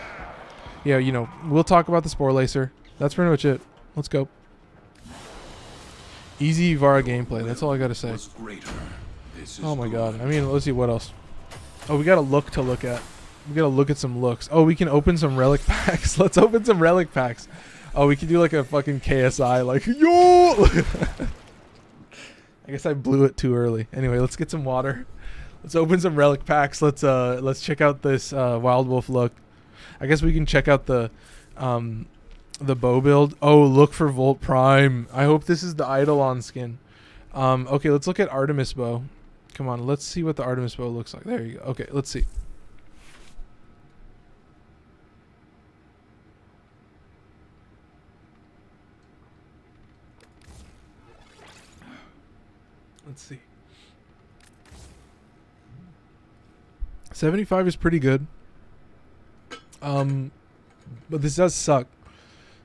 Yeah, you know, we'll talk about the Spore Lacer. That's pretty much it. Let's go. Easy Ivara gameplay, that's all I gotta say. Oh my god. I mean, let's see what else. Oh, we got a look to look at. We gotta look at some looks. Oh, we can open some relic packs. Let's open some relic packs. Oh, we can do like a fucking KSI, like, yo! I guess I blew it too early. Anyway, let's get some water. Let's open some relic packs. Let's check out this Wild Wolf look. I guess we can check out the bow build. Oh, look for Volt Prime. I hope this is the Eidolon skin. Okay, let's look at Artemis bow. Come on, let's see what the Artemis bow looks like. There you go. Okay, let's see. Let's see. 75 is pretty good. But this does suck.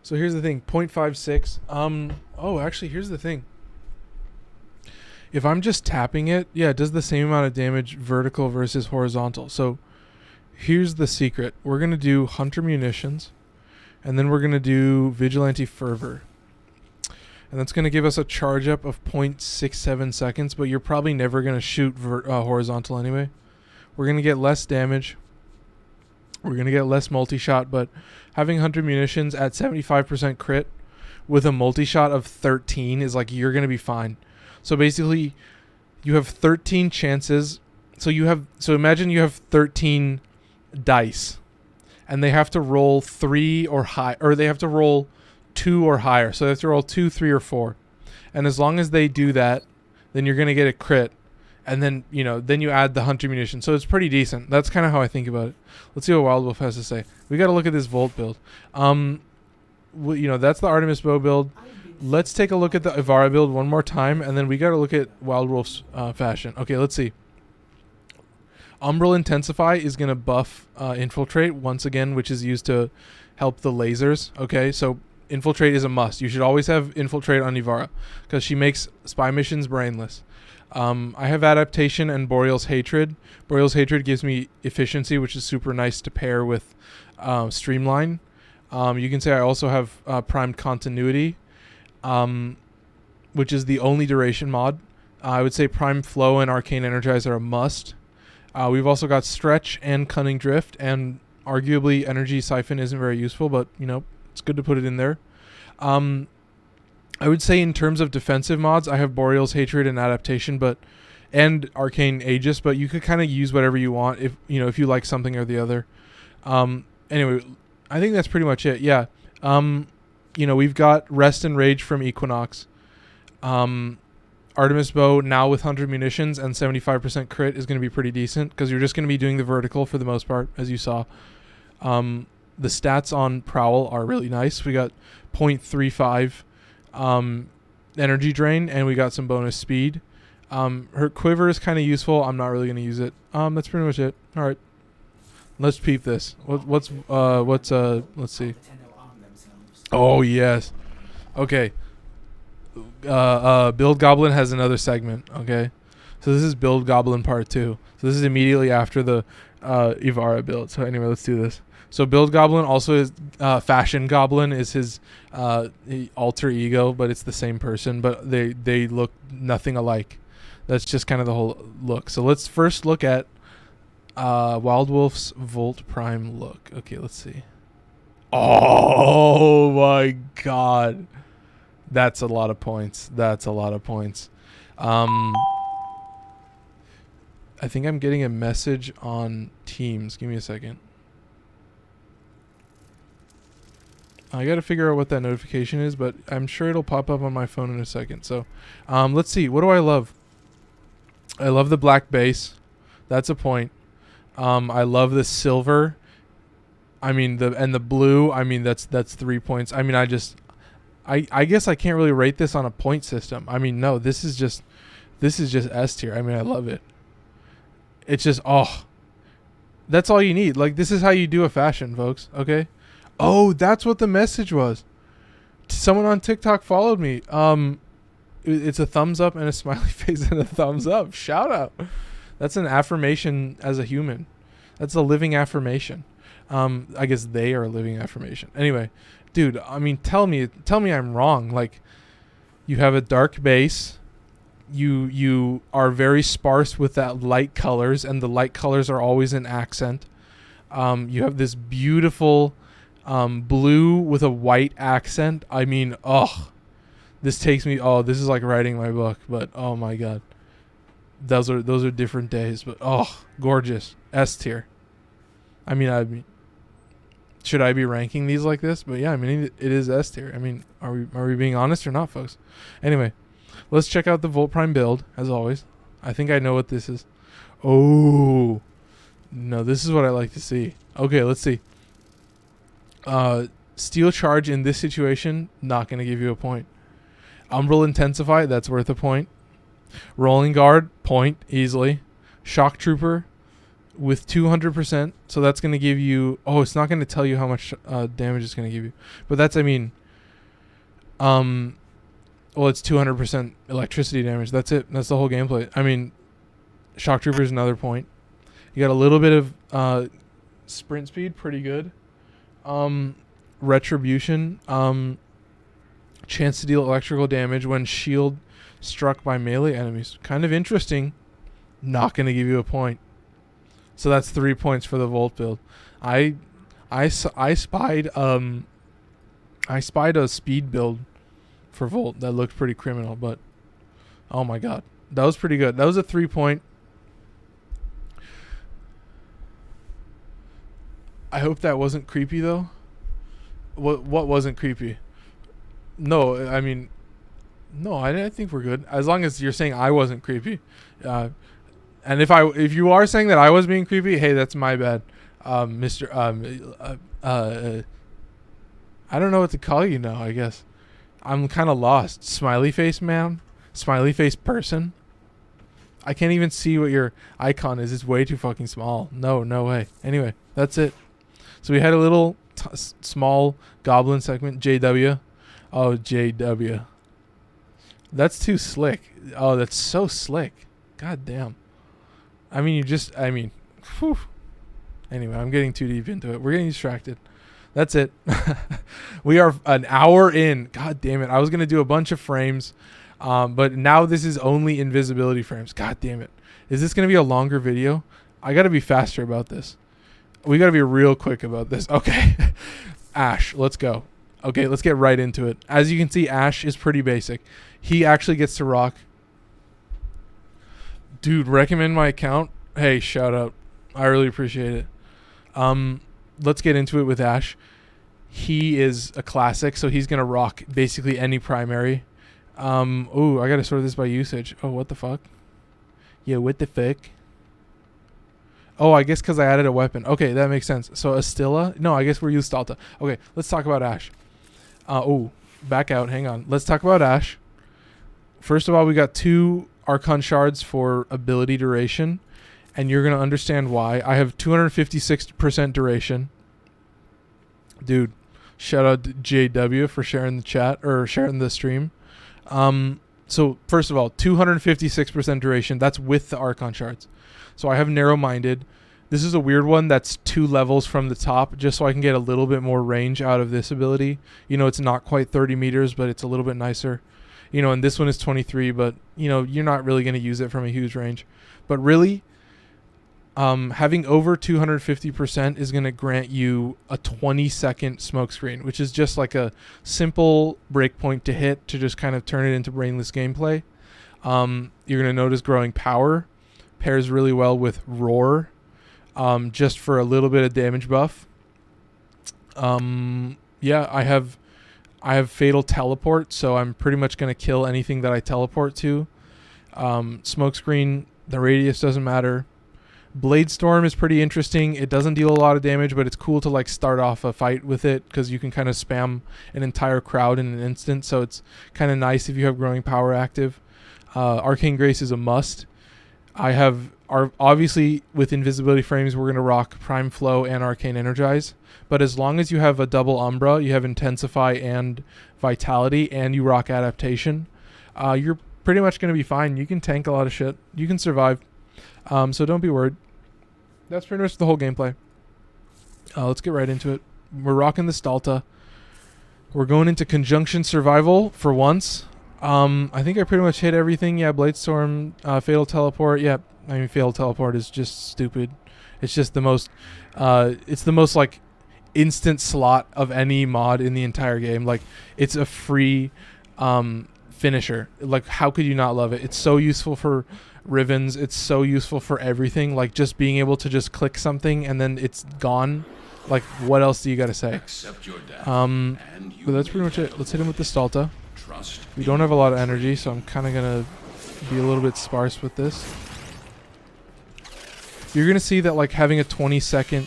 So here's the thing, 0.56. Oh, actually, here's the thing. If I'm just tapping it, yeah, it does the same amount of damage vertical versus horizontal. So here's the secret. We're going to do Hunter Munitions, and then we're going to do Vigilante Fervor. And that's going to give us a charge up of 0.67 seconds, but you're probably never going to shoot horizontal anyway. We're going to get less damage. We're going to get less multi-shot, but having Hunter Munitions at 75% crit with a multi-shot of 13 is like, you're going to be fine. So basically, you have 13 chances. So imagine you have 13 dice, and they have to roll 3 or high, or they have to roll 2 or higher. So they have to roll 2, 3, or 4. And as long as they do that, then you're going to get a crit. And then, you know, then you add the Hunter Munition. So it's pretty decent. That's kind of how I think about it. Let's see what Wild Wolf has to say. We got to look at this Volt build. You know, that's the Artemis bow build. Let's take a look at the Ivara build one more time, and then we got to look at Wild Wolf's fashion. Okay, let's see. Umbral Intensify is going to buff Infiltrate once again, which is used to help the lasers. Okay, so Infiltrate is a must. You should always have Infiltrate on Ivara because she makes spy missions brainless. I have Adaptation and Boreal's Hatred. Boreal's Hatred gives me efficiency, which is super nice to pair with Streamline. You can say I also have Primed Continuity, which is the only duration mod. I would say Prime Flow and Arcane Energize are a must. We've also got Stretch and Cunning Drift, and arguably Energy Siphon isn't very useful, but, you know, it's good to put it in there. I would say in terms of defensive mods, I have Boreal's Hatred and Adaptation, and Arcane Aegis, but you could kind of use whatever you want if you like something or the other. Anyway, I think that's pretty much it. Yeah. We've got Rest and Rage from Equinox. Artemis Bow now with 100 munitions and 75% crit is going to be pretty decent because you're just going to be doing the vertical for the most part, as you saw. The stats on Prowl are really nice. We got 0.35 energy drain, and we got some bonus speed. Her quiver is kind of useful. I'm not really going to use it. That's pretty much it. All right, let's peep this. Let's see. Oh yes. Okay. Build Goblin has another segment. Okay, so this is Build Goblin Part 2. So this is immediately after the Ivara build. So anyway, let's do this. So Build Goblin also is Fashion Goblin is his alter ego, but it's the same person, but they look nothing alike. That's just kind of the whole look. So let's first look at Wild Wolf's Volt Prime look. Okay, let's see. Oh my god. That's a lot of points. I think I'm getting a message on Teams. Give me a second. I got to figure out what that notification is, but I'm sure it'll pop up on my phone in a second. So, let's see. What do I love? I love the black base. That's a point. I love the silver. I mean, the blue. I mean, that's 3 points. I mean, I guess I can't really rate this on a point system. I mean, no, this is just S tier. I mean, I love it. It's just, that's all you need. Like, this is how you do a fashion, folks. Okay. Oh, that's what the message was. Someone on TikTok followed me. It's a thumbs up and a smiley face and a thumbs up. Shout out. That's an affirmation as a human. That's a living affirmation. I guess they are a living affirmation. Anyway, dude, I mean, tell me I'm wrong. Like, you have a dark base. You are very sparse with that light colors, and the light colors are always an accent. You have this beautiful blue with a white accent. I mean, this takes me. This is like writing my book. But oh my god, those are different days. But gorgeous. S tier. I mean, should I be ranking these like this? But yeah, I mean, it is S tier. I mean, are we being honest or not, folks? Anyway, let's check out the Volt Prime build as always. I think I know what this is. Oh no, this is what I like to see. Okay, let's see. Steel Charge in this situation, not going to give you a point. Umbral Intensify, that's worth a point. Rolling Guard, point, easily. Shock Trooper with 200%, so that's going to give you... it's not going to tell you how much damage it's going to give you. But that's, I mean... it's 200% electricity damage. That's it. That's the whole gameplay. I mean, Shock Trooper is another point. You got a little bit of sprint speed, pretty good. Retribution, chance to deal electrical damage when shield struck by melee enemies. Kind of interesting. Not going to give you a point. So that's 3 points for the Volt build. I spied a speed build for Volt that looked pretty criminal, but oh my god, that was pretty good. That was a 3 point. I hope that wasn't creepy though. What wasn't creepy? No, I mean, no, I think we're good as long as you're saying I wasn't creepy. And if you are saying that I was being creepy, hey, that's my bad, Mr. I don't know what to call you now. I guess I'm kind of lost. Smiley face man, smiley face person. I can't even see what your icon is. It's way too fucking small. No way. Anyway, that's it. So we had a little small goblin segment. JW. Oh, JW. That's too slick. Oh, that's so slick. God damn. I mean, whew. Anyway, I'm getting too deep into it. We're getting distracted. That's it. We are an hour in. God damn it. I was going to do a bunch of frames, but now this is only invisibility frames. God damn it. Is this going to be a longer video? I got to be faster about this. We got to be real quick about this. Okay. Ash, let's go. Okay, let's get right into it. As you can see, Ash is pretty basic. He actually gets to rock. Dude, recommend my account. Hey, shout out. I really appreciate it. Let's get into it with Ash. He is a classic, so he's going to rock basically any primary. Oh, I got to sort this by usage. Oh, what the fuck? Yeah, what the fuck? Oh, I guess because I added a weapon. Okay, that makes sense. So Astilla? No, I guess we're used Stalta. Okay, let's talk about Ash. Oh, back out. Hang on. Let's talk about Ash. First of all, we got 2 Archon Shards for ability duration, and you're going to understand why. I have 256% duration. Dude, shout out to JW for sharing the chat, or sharing the stream. So, first of all, 256% duration. That's with the Archon Shards. So I have narrow-minded. This is a weird one that's 2 levels from the top, just so I can get a little bit more range out of this ability. You know, it's not quite 30 meters, but it's a little bit nicer. You know, and this one is 23, but, you know, you're not really going to use it from a huge range. But really, having over 250% is going to grant you a 20-second smoke screen, which is just like a simple breakpoint to hit to just kind of turn it into brainless gameplay. You're going to notice growing power pairs really well with roar, just for a little bit of damage buff. Yeah, I have fatal teleport, so I'm pretty much going to kill anything that I teleport to. Smokescreen, the radius doesn't matter. Blade Storm is pretty interesting. It doesn't deal a lot of damage, but it's cool to like start off a fight with it because you can kind of spam an entire crowd in an instant, so it's kind of nice if you have growing power active. Arcane Grace is a must. Obviously with invisibility frames, we're going to rock Prime Flow and Arcane Energize. But as long as you have a double Umbra, you have Intensify and Vitality, and you rock Adaptation, you're pretty much going to be fine. You can tank a lot of shit. You can survive. So don't be worried. That's pretty much the whole gameplay. Let's get right into it. We're rocking the Stalta. We're going into Conjunction Survival for once. I think I pretty much hit everything. Yeah, Blade Storm, Fatal Teleport. Yeah, I mean, Fatal Teleport is just stupid. It's just the most, like instant slot of any mod in the entire game. Like, it's a free finisher. Like, how could you not love it? It's so useful for Rivens. It's so useful for everything. Like, just being able to just click something and then it's gone. Like, what else do you got to say? But that's pretty much it. Let's hit him with the Stalta. We don't have a lot of energy, so I'm kind of going to be a little bit sparse with this. You're going to see that like having a 20-second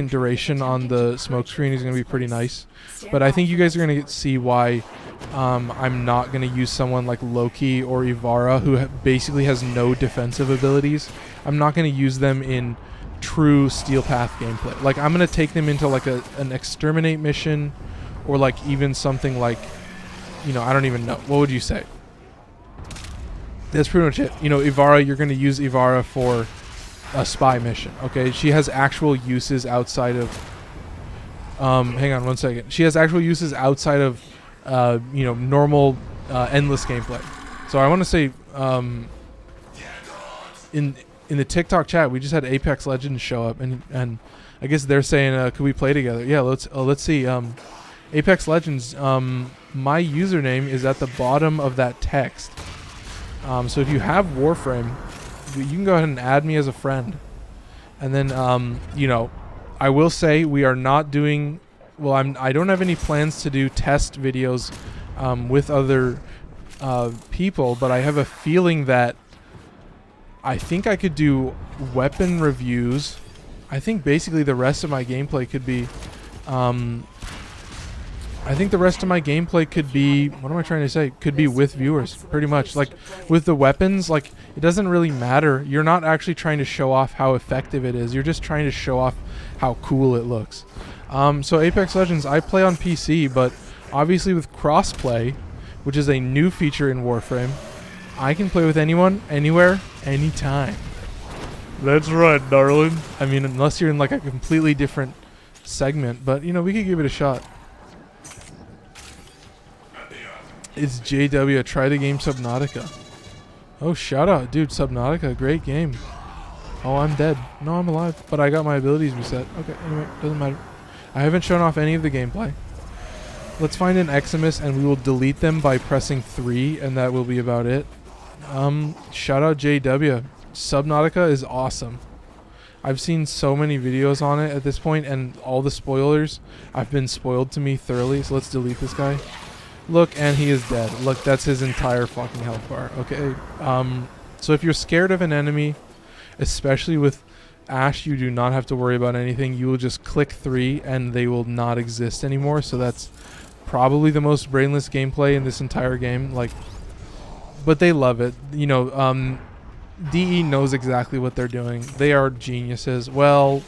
duration on the smoke screen is going to be pretty nice. But I think you guys are going to see why I'm not going to use someone like Loki or Ivara, who basically has no defensive abilities. I'm not going to use them in true Steel Path gameplay. Like, I'm going to take them into like an exterminate mission, or like even something like, you know, I don't even know. What would you say? That's pretty much it. You know, Ivara, you're going to use Ivara for a spy mission. Okay, she has actual uses outside of hang on one second. She has actual uses outside of you know, normal endless gameplay. So I want to say in the TikTok chat, we just had Apex Legends show up, and I guess they're saying could we play together? Yeah, let's see. Apex Legends, my username is at the bottom of that text. So if you have Warframe, you can go ahead and add me as a friend. And then, you know, I will say we are not doing... Well, I don't have any plans to do test videos with other people, but I have a feeling that I think I could do weapon reviews. I think basically the rest of my gameplay could be... I think the rest of my gameplay could be, what am I trying to say? Could be with viewers, pretty much. Like, with the weapons, like, it doesn't really matter. You're not actually trying to show off how effective it is. You're just trying to show off how cool it looks. So Apex Legends, I play on PC, but obviously with crossplay, which is a new feature in Warframe. I can play with anyone, anywhere, anytime. That's right, darling. I mean, unless you're in like a completely different segment, but you know, we could give it a shot. It's JW. Try the game Subnautica. Oh, shout out, dude. Subnautica, great game. Oh, I'm dead. No, I'm alive, but I got my abilities reset. Okay, anyway, doesn't matter. I haven't shown off any of the gameplay. Let's find an Eximus and we will delete them by pressing 3, and that will be about it. Shout out JW. Subnautica is awesome. I've seen so many videos on it at this point, and all the spoilers I've been spoiled to me thoroughly. So let's delete this guy. Look, and he is dead. Look, that's his entire fucking health bar. Okay. So if you're scared of an enemy, especially with Ash, you do not have to worry about anything. You will just click 3 and they will not exist anymore. So that's probably the most brainless gameplay in this entire game. Like, but they love it. You know, DE knows exactly what they're doing. They are geniuses. Well,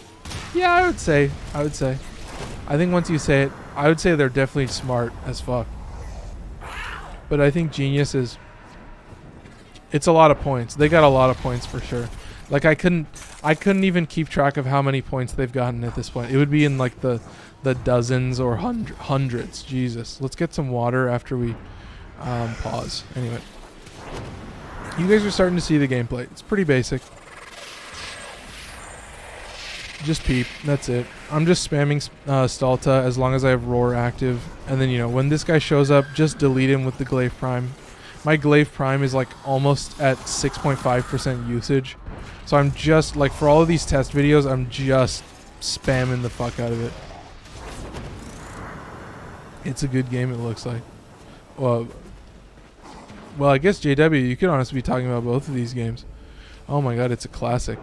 yeah, I would say. I think once you say it, I would say they're definitely smart as fuck. But I think genius is... It's a lot of points. They got a lot of points for sure. Like, I couldn't even keep track of how many points they've gotten at this point. It would be in like the dozens or hundreds. Jesus. Let's get some water after we pause. Anyway. You guys are starting to see the gameplay. It's pretty basic. Just peep. That's it. I'm just spamming Stalta as long as I have Roar active. And then, you know, when this guy shows up, just delete him with the Glaive Prime. My Glaive Prime is like almost at 6.5% usage. So I'm just, like, for all of these test videos, I'm just spamming the fuck out of it. It's a good game, it looks like. Well, I guess JW, you could honestly be talking about both of these games. Oh my god, it's a classic.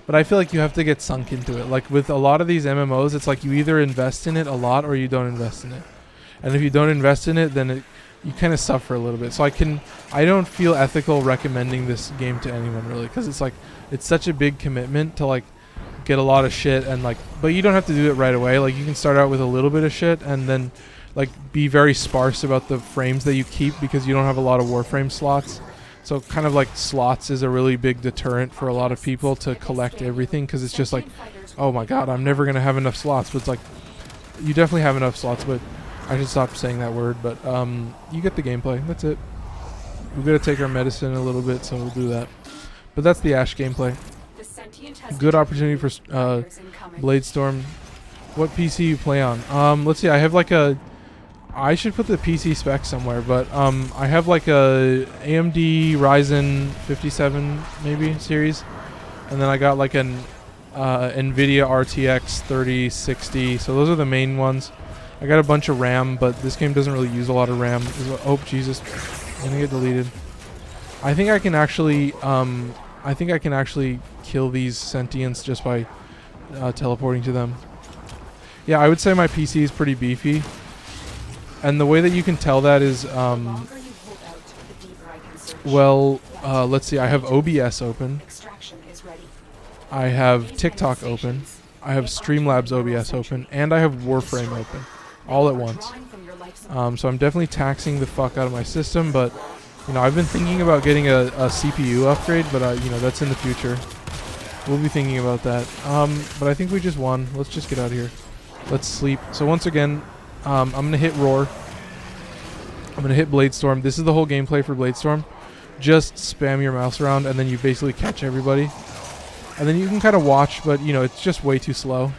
But I feel like you have to get sunk into it. Like with a lot of these MMOs, it's like you either invest in it a lot or you don't invest in it. And if you don't invest in it, then you kind of suffer a little bit. So I don't feel ethical recommending this game to anyone really, because it's like, it's such a big commitment to like get a lot of shit and like, but you don't have to do it right away. Like you can start out with a little bit of shit and then like be very sparse about the frames that you keep, because you don't have a lot of Warframe slots. So kind of like slots is a really big deterrent for a lot of people to collect everything, because it's just like, oh my god, I'm never going to have enough slots. But it's like, you definitely have enough slots, but I should stop saying that word. But you get the gameplay. That's it. We've got to take our medicine a little bit, so we'll do that. But that's the Ash gameplay. Good opportunity for Bladestorm. What PC you play on? Let's see, I have like a... I should put the PC spec somewhere, but I have like a AMD Ryzen 57 maybe series, and then I got like an NVIDIA RTX 3060. So those are the main ones. I got a bunch of RAM, but this game doesn't really use a lot of RAM. Oh Jesus, I'm gonna get deleted. I think I can actually kill these sentients just by teleporting to them. Yeah, I would say my PC is pretty beefy. And the way that you can tell that is, let's see, I have OBS open. I have TikTok open. I have Streamlabs OBS open. And I have Warframe open. All at once. So I'm definitely taxing the fuck out of my system, but, you know, I've been thinking about getting a CPU upgrade, but, you know, that's in the future. We'll be thinking about that. But I think we just won. Let's just get out of here. Let's sleep. So once again... I'm going to hit Roar. I'm going to hit Bladestorm. This is the whole gameplay for Bladestorm. Just spam your mouse around and then you basically catch everybody. And then you can kind of watch, but you know, it's just way too slow.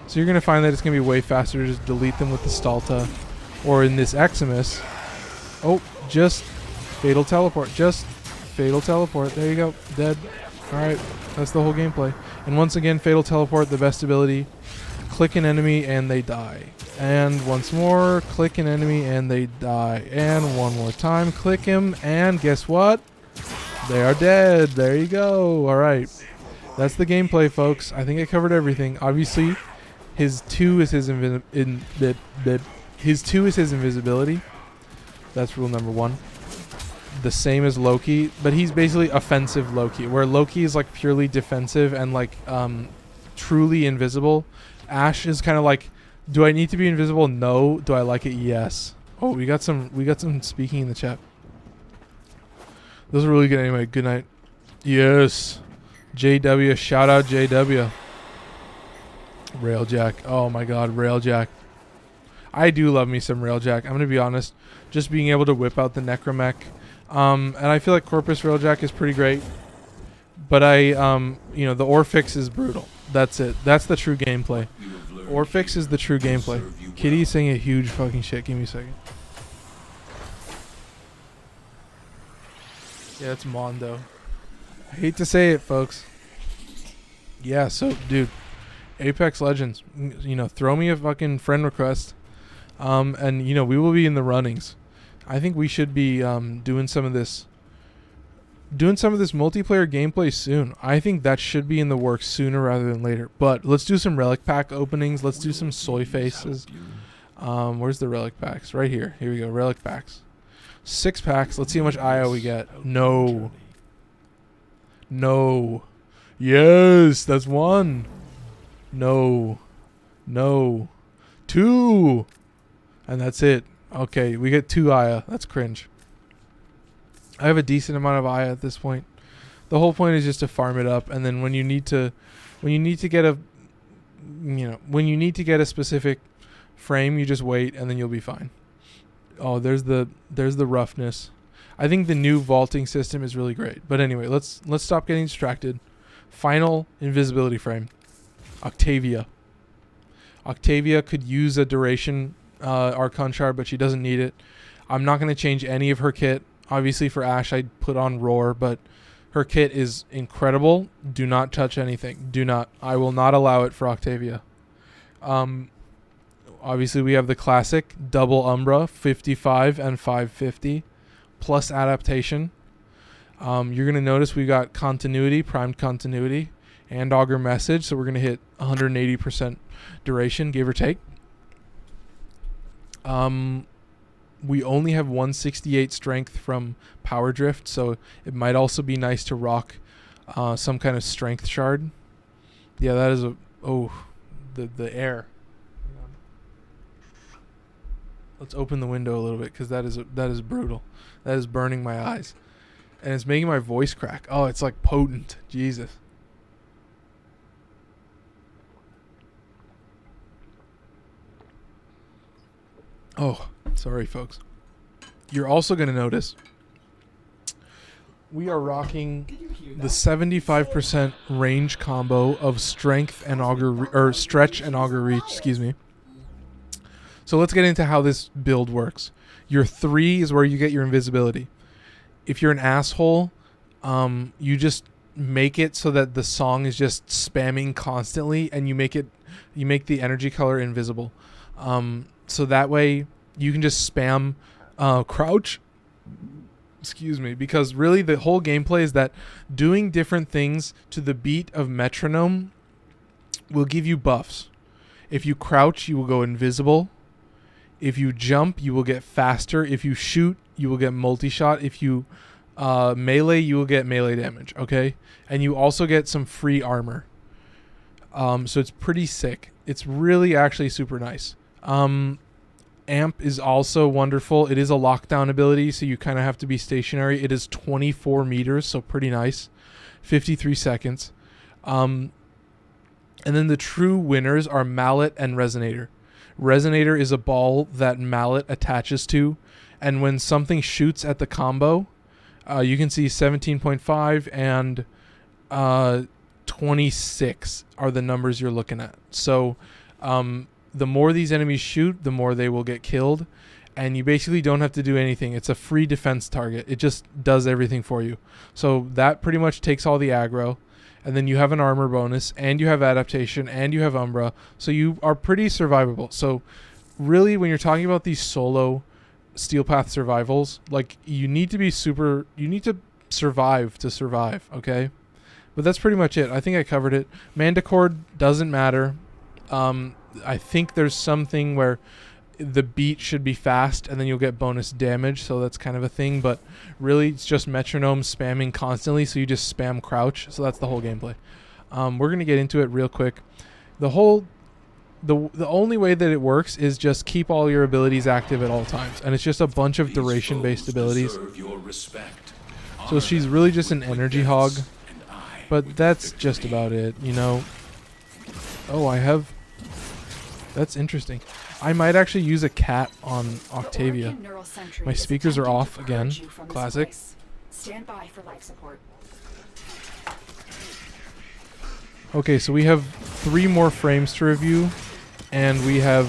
So you're going to find that it's going to be way faster to just delete them with the Stalta. Or in this Eximus. Oh, just Fatal Teleport. Just Fatal Teleport. There you go. Dead. Alright, that's the whole gameplay. And once again, Fatal Teleport, the best ability. Click an enemy and they die. And once more, click an enemy and they die. And one more time, click him, and guess what? They are dead. There you go. Alright. That's the gameplay, folks. I think I covered everything. Obviously, his 2 is his invisibility. That's rule number 1. The same as Loki, but he's basically offensive Loki, where Loki is like purely defensive and like truly invisible. Ash is kind of like, do I need to be invisible? No. Do I like it? Yes. Oh, we got some speaking in the chat. Those are really good anyway. Good night. Yes. JW, shout out JW. Railjack. Oh my god, Railjack. I do love me some Railjack. I'm going to be honest. Just being able to whip out the Necromech. And I feel like Corpus Railjack is pretty great. But the Orphix is brutal. That's it. That's the true gameplay. Orphix is the true gameplay. Kitty's saying a huge fucking shit. Give me a second. Yeah, it's Mondo. I hate to say it, folks. Yeah, so, dude. Apex Legends. Throw me a fucking friend request. And, we will be in the runnings. I think we should be doing some of this multiplayer gameplay soon. I think that should be in the works sooner rather than later. But let's do some relic pack openings. Let's do some soy faces. Where's the relic packs? Right here. Here we go. Relic packs. 6 packs. Let's see how much IO we get. No. Yes, that's 1. No. 2. And that's it. Okay, we get 2 Aya. That's cringe. I have a decent amount of Aya at this point. The whole point is just to farm it up, and then when you need to get a specific frame, you just wait, and then you'll be fine. Oh, there's the roughness. I think the new vaulting system is really great. But anyway, let's stop getting distracted. Final invisibility frame. Octavia. Octavia could use a duration Archon shard, but she doesn't need it. I'm not going to change any of her kit. Obviously for Ashe, I'd put on Roar, but her kit is incredible. Do not touch anything. Do not. I will not allow it for Octavia. Obviously, we have the classic double Umbra, 55 and 550, plus adaptation. You're going to notice we got continuity, primed continuity, and Augur Message, so we're going to hit 180% duration, give or take. We only have 168 strength from Power Drift, so it might also be nice to rock some kind of strength shard. Yeah, that is the air. Let's open the window a little bit because that is brutal. That is burning my eyes, and it's making my voice crack. Oh, it's like potent. Jesus. Oh, sorry, folks. You're also going to notice we are rocking the 75% range combo of strength and stretch and augur reach. Excuse me. So let's get into how this build works. Your 3 is where you get your invisibility. If you're an asshole, you just make it so that the song is just spamming constantly, and you make the energy color invisible. So that way you can just spam crouch. Excuse me, because really the whole gameplay is that doing different things to the beat of metronome will give you buffs. If you crouch, you will go invisible. If you jump, you will get faster. If you shoot, you will get multi-shot. If you melee, you will get melee damage, okay? And you also get some free armor. So it's pretty sick. It's really actually super nice. Amp is also wonderful. It is a lockdown ability, so you kind of have to be stationary. It is 24 meters, so pretty nice. 53 seconds. And then the true winners are Mallet and Resonator. Resonator is a ball that Mallet attaches to, and when something shoots at the combo, you can see 17.5 and 26 are the numbers you're looking at. So the more these enemies shoot, the more they will get killed, and you basically don't have to do anything. It's a free defense target. It just does everything for you. So that pretty much takes all the aggro. And then you have an armor bonus, and you have adaptation, and you have Umbra. So you are pretty survivable. So really, when you're talking about these solo Steel Path survivals, like, you need to survive to survive, okay? But that's pretty much it. I think I covered it. Manticore doesn't matter. I think there's something where the beat should be fast, and then you'll get bonus damage, so that's kind of a thing. But really, it's just metronome spamming constantly, so you just spam crouch. So that's the whole gameplay. We're going to get into it real quick. The whole The only way that it works is just keep all your abilities active at all times, and it's just a bunch of duration-based abilities. So she's really just an energy hog, but that's just about it, you know. Oh, that's interesting. I might actually use a cat on Octavia. My speakers are off again. Classic. Stand by for life support. Okay, so we have 3 more frames to review, and we have,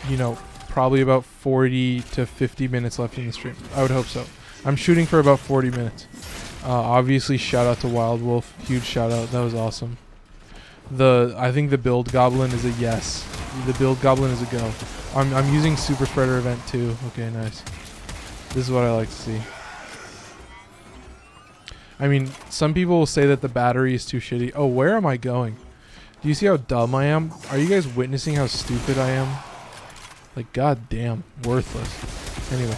you know, probably about 40 to 50 minutes left in the stream. I would hope so. I'm shooting for about 40 minutes. Obviously, shout out to Wild Wolf. Huge shout out. That was awesome. I think the build Goblin is a yes. The build Goblin is a go. I'm using Super Spreader event too. Okay, nice. This is what I like to see. I mean, some people will say that the battery is too shitty. Oh, where am I going? Do you see how dumb I am? Are you guys witnessing how stupid I am? Like, goddamn, worthless. Anyway,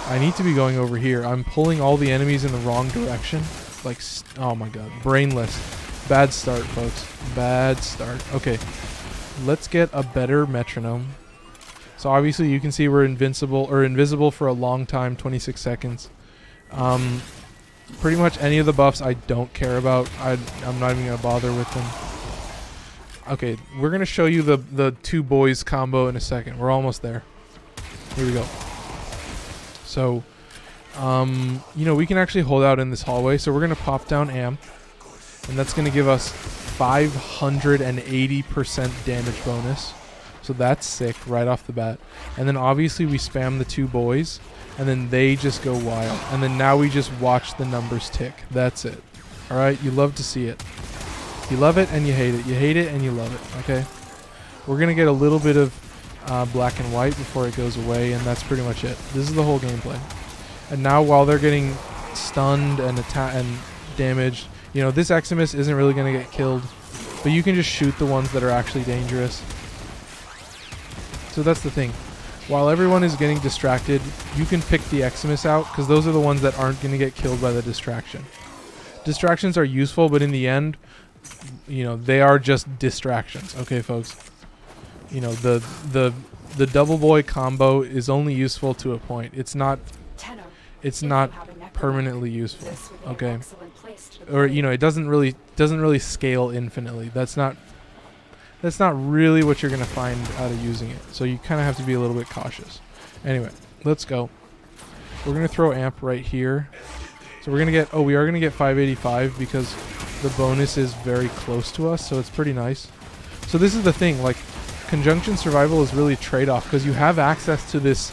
I need to be going over here. I'm pulling all the enemies in the wrong direction. Like, oh my god, brainless. Bad start, folks. Bad start. Okay, let's get a better metronome. So obviously you can see we're invisible for a long time, 26 seconds. Pretty much any of the buffs I don't care about. I'm not even gonna bother with them. Okay, we're gonna show you the 2 boys combo in a second. We're almost there. Here we go. So, you know, we can actually hold out in this hallway. So we're gonna pop down amp, and that's gonna give us 580% damage bonus. So that's sick right off the bat. And then obviously we spam the 2 boys, and then they just go wild. And then now we just watch the numbers tick. That's it. All right, you love to see it. You love it and you hate it. You hate it and you love it. Okay. We're gonna get a little bit of black and white before it goes away, and that's pretty much it. This is the whole gameplay. And now while they're getting stunned and damaged, you know, this Eximus isn't really gonna get killed, but you can just shoot the ones that are actually dangerous. So that's the thing. While everyone is getting distracted, you can pick the Eximus out, because those are the ones that aren't going to get killed by the distraction. Distractions are useful, but in the end, you know, they are just distractions. Okay, folks? You know, the double boy combo is only useful to a point. It's not permanently useful. Okay? Or, you know, it doesn't really scale infinitely. That's not really what you're going to find out of using it. So you kind of have to be a little bit cautious. Anyway, let's go. We're going to throw amp right here. So we're going to get, we are going to get 585 because the bonus is very close to us. So it's pretty nice. So this is the thing, like, conjunction survival is really trade-off because you have access to this,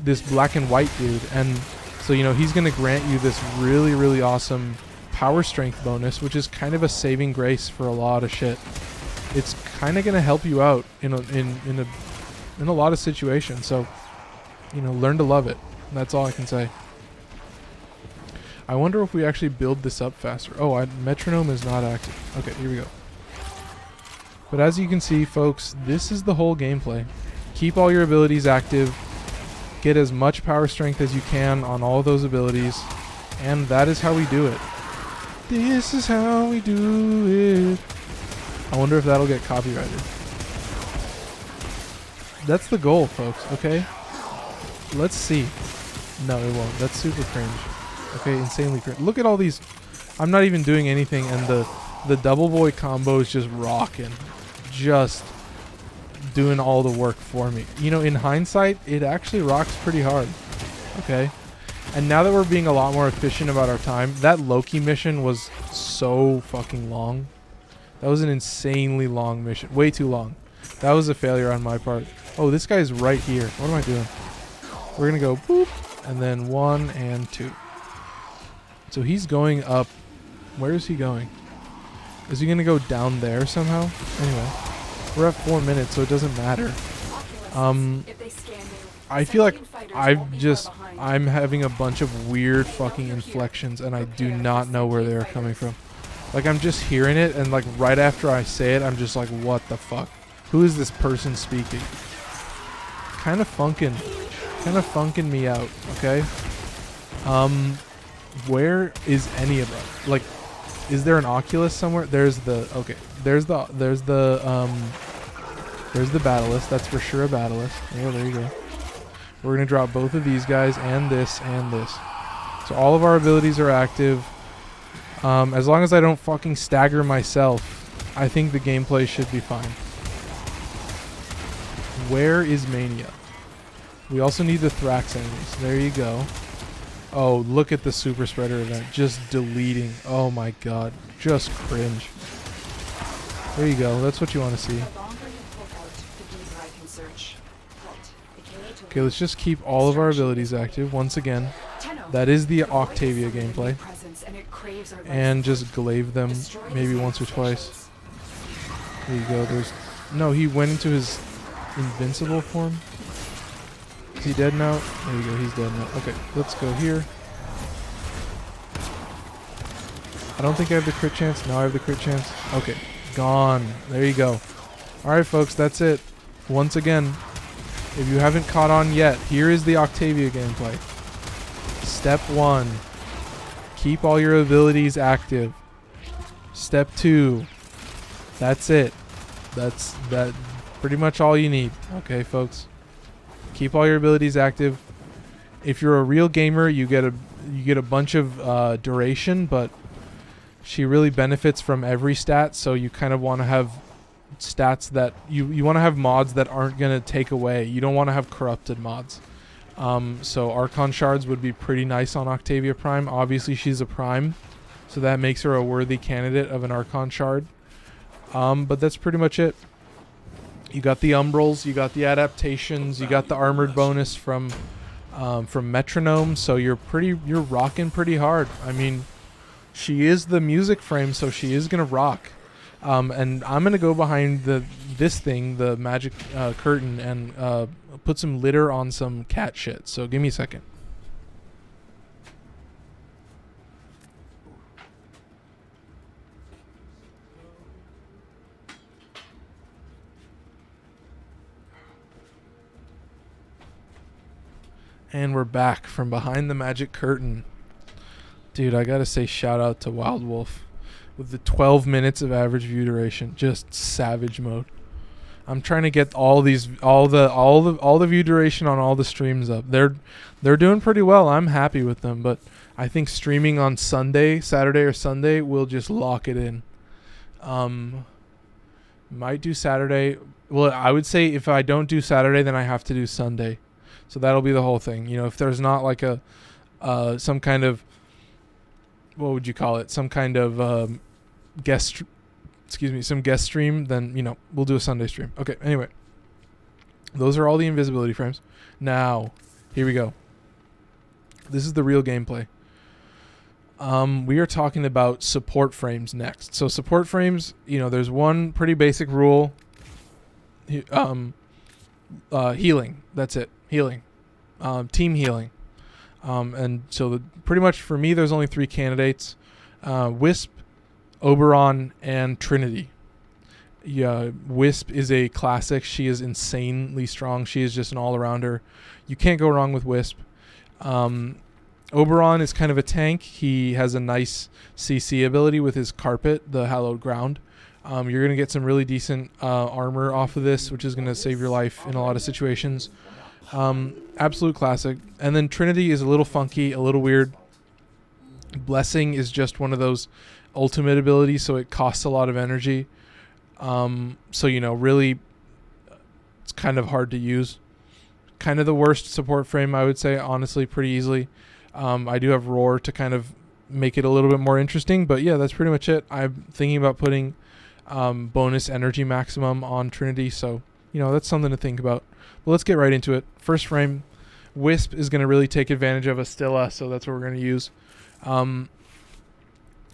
this black and white dude. And so, you know, he's going to grant you this really, really awesome power strength bonus, which is kind of a saving grace for a lot of shit. It's kind of going to help you out in a lot of situations. So, you know, learn to love it. That's all I can say. I wonder if we actually build this up faster. Oh, metronome is not active. Okay, here we go. But as you can see, folks, this is the whole gameplay. Keep all your abilities active. Get as much power strength as you can on all those abilities. And that is how we do it. This is how we do it. I wonder if that'll get copyrighted. That's the goal, folks, okay? Let's see. No, it won't. That's super cringe. Okay, insanely cringe. Look at all these. I'm not even doing anything, and the double boy combo is just rocking. Just doing all the work for me. You know, in hindsight, it actually rocks pretty hard. Okay? And now that we're being a lot more efficient about our time, that Loki mission was so fucking long. That was an insanely long mission. Way too long. That was a failure on my part. Oh, this guy's right here. What am I doing? We're going to go boop, and then 1 and 2. So he's going up. Where is he going? Is he going to go down there somehow? Anyway, we're at 4 minutes, so it doesn't matter. I feel like I'm having a bunch of weird fucking inflections, and I do not know where they're coming from. Like, I'm just hearing it, and like right after I say it, I'm just like, what the fuck? Who is this person speaking? Kind of funking me out, okay? Where is any of them? Like, is there an Oculus somewhere? There's the, okay, there's the Battlist. That's for sure a Battlist. Yeah, there you go. We're going to drop both of these guys and this and this. So all of our abilities are active. As long as I don't fucking stagger myself, I think the gameplay should be fine. Where is Mania? We also need the Thrax enemies. There you go. Oh, look at the Super Spreader event. Just deleting. Oh my god. Just cringe. There you go. That's what you want to see. Okay, let's just keep all of our abilities active. Once again, that is the Octavia gameplay. And just glaive them maybe once or twice. There you go. No, he went into his invincible form. Is he dead now? There you go. He's dead now. Okay, let's go here. I don't think I have the crit chance. Now I have the crit chance. Okay, gone. There you go. Alright, folks, that's it. Once again, if you haven't caught on yet, here is the Octavia gameplay. Step 1. Keep all your abilities active. Step 2. That's it. That's pretty much all you need. Okay, folks. Keep all your abilities active. If you're a real gamer, you get a bunch of duration, but she really benefits from every stat, so you kind of want to have stats that you want to have mods that aren't going to take away. You don't want to have corrupted mods. So Archon Shards would be pretty nice on Octavia Prime. Obviously, she's a Prime, so that makes her a worthy candidate of an Archon Shard. But that's pretty much it. You got the Umbrals, you got the adaptations, you got the armored bonus from Metronome, so you're rocking pretty hard. I mean, she is the music frame, so she is gonna rock. And I'm gonna go behind this thing, the magic curtain, and put some litter on some cat shit. So give me a second. And we're back from behind the magic curtain. Dude, I gotta say shout out to Wild Wolf with the 12 minutes of average view duration. Just savage mode. I'm trying to get all the view duration on all the streams up. They're doing pretty well. I'm happy with them, but I think streaming on Saturday or Sunday will just lock it in. Might do Saturday. Well, I would say if I don't do Saturday, then I have to do Sunday. So that'll be the whole thing. You know, if there's not like some kind of, what would you call it? Some kind of some guest stream, then, you know, we'll do a Sunday stream. Okay, anyway. Those are all the invisibility frames. Now, here we go. This is the real gameplay. We are talking about support frames next. So support frames, you know, there's one pretty basic rule. Healing. That's it. Healing. Team healing. And so pretty much for me, there's only 3 candidates. Wisp, Oberon, and Trinity. Yeah, Wisp is a classic. She is insanely strong. She is just an all-arounder. You can't go wrong with Wisp. Oberon is kind of a tank. He has a nice CC ability with his carpet, the hallowed ground. You're going to get some really decent armor off of this, which is going to save your life in a lot of situations. Absolute classic. And then Trinity is a little funky, a little weird. Blessing is just one of those ultimate abilities, so it costs a lot of energy. So, you know, really, it's kind of hard to use. Kind of the worst support frame, I would say, honestly, pretty easily. I do have Roar to kind of make it a little bit more interesting, but yeah, that's pretty much it. I'm thinking about putting bonus energy maximum on Trinity, so, you know, that's something to think about. But let's get right into it. First frame, Wisp is going to really take advantage of Astilla, so that's what we're going to use.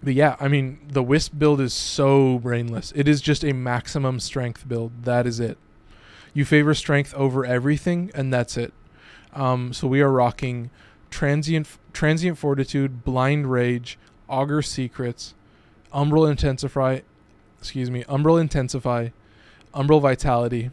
But yeah, I mean, the Wisp build is so brainless. It is just a maximum strength build. That is it. You favor strength over everything, and that's it. So we are rocking Transient Fortitude, Blind Rage, Augur Secrets, Umbral Intensify, Umbral Vitality,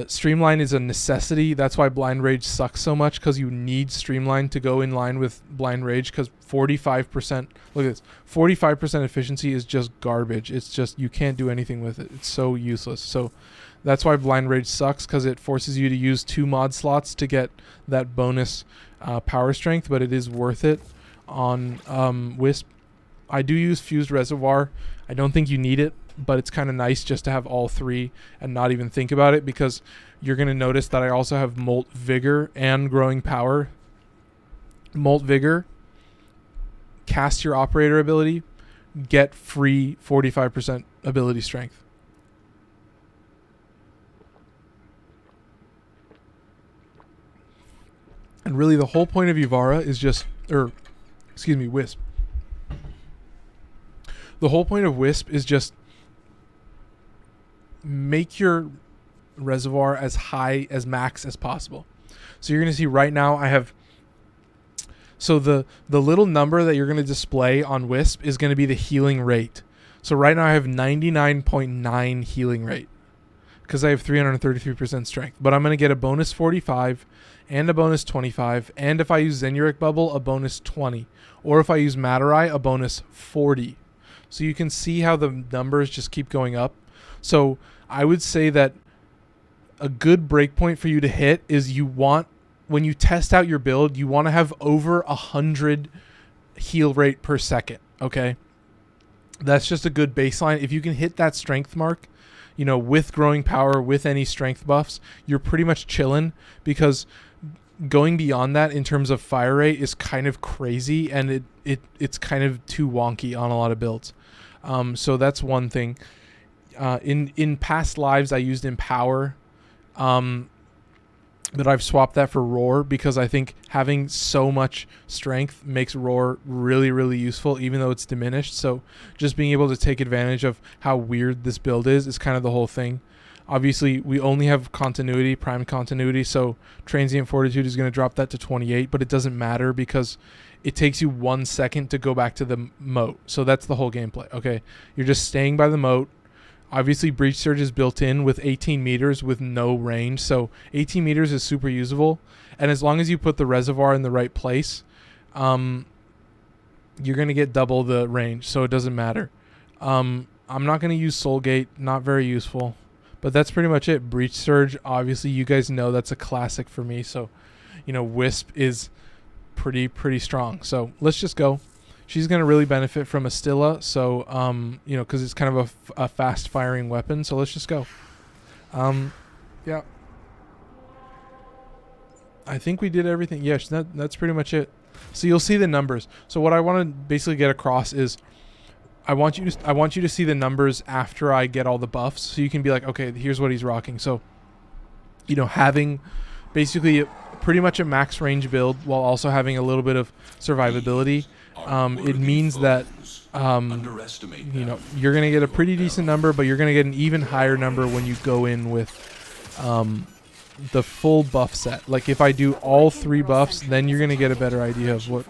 Streamline is a necessity. That's why Blind Rage sucks so much, because you need Streamline to go in line with Blind Rage, because 45%, look at this, 45% efficiency is just garbage. It's just, you can't do anything with it. It's so useless. So that's why Blind Rage sucks, because it forces you to use 2 mod slots to get that bonus power strength, but it is worth it on Wisp. I do use Fused Reservoir. I don't think you need it, but it's kind of nice just to have all 3 and not even think about it, because you're going to notice that I also have Molt Vigor and Growing Power. Molt Vigor, cast your operator ability, get free 45% ability strength. And really the whole point of Ivara is just, Wisp. The whole point of Wisp is just make your reservoir as high as max as possible. So you're going to see right now I have, so the little number that you're going to display on Wisp is going to be the healing rate. So right now I have 99.9 healing rate because I have 333% strength, but I'm going to get a bonus 45 and a bonus 25, and if I use Zenuric Bubble, a bonus 20, or if I use Matarai, a bonus 40. So you can see how the numbers just keep going up. So I would say that a good breakpoint for you to hit is you want, when you test out your build, you want to have over 100 heal rate per second, okay? That's just a good baseline. If you can hit that strength mark, you know, with Growing Power, with any strength buffs, you're pretty much chilling, because going beyond that in terms of fire rate is kind of crazy, and it's kind of too wonky on a lot of builds. So that's one thing. In past lives I used Empower, but I've swapped that for Roar, because I think having so much strength makes Roar really, really useful, even though it's diminished. So just being able to take advantage of how weird this build is kind of the whole thing. Obviously, we only have continuity, prime continuity, so Transient Fortitude is going to drop that to 28, but it doesn't matter because it takes you 1 second to go back to the moat. So that's the whole gameplay, okay? You're just staying by the moat. Obviously, Breach Surge is built in with 18 meters with no range, so 18 meters is super usable. And as long as you put the reservoir in the right place, you're going to get double the range, so it doesn't matter. I'm not going to use Soul Gate, not very useful. But that's pretty much it. Breach Surge, obviously, you guys know that's a classic for me. So, you know, Wisp is pretty strong. So let's just go. She's going to really benefit from Astilla. So, you know, because it's kind of a fast-firing weapon. So let's just go. Yeah. I think we did everything. Yes, that's pretty much it. So you'll see the numbers. So what I want to basically get across is I want you to see the numbers after I get all the buffs, so you can be like, okay, here's what he's rocking. So, you know, having basically pretty much a max range build while also having a little bit of survivability, it means that you know, you're gonna get a pretty decent number, but you're gonna get an even higher number when you go in with the full buff set. Like if I do all 3 buffs, then you're gonna get a better idea of what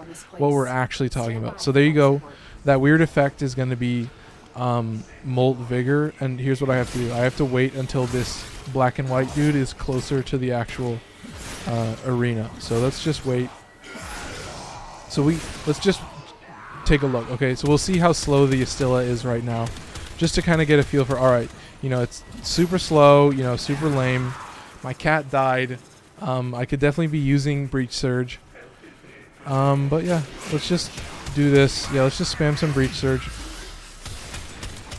we're actually talking about. So there you go. That weird effect is going to be Molt Vigor, and here's what I have to do. I have to wait until this black and white dude is closer to the actual arena. So let's just wait. So let's just take a look. Okay, so we'll see how slow the Astilla is right now, just to kind of get a feel for, all right, you know, it's super slow, you know, super lame. My cat died. I could definitely be using Breach Surge. But yeah, let's just do this. Yeah, let's just spam some Breach Surge.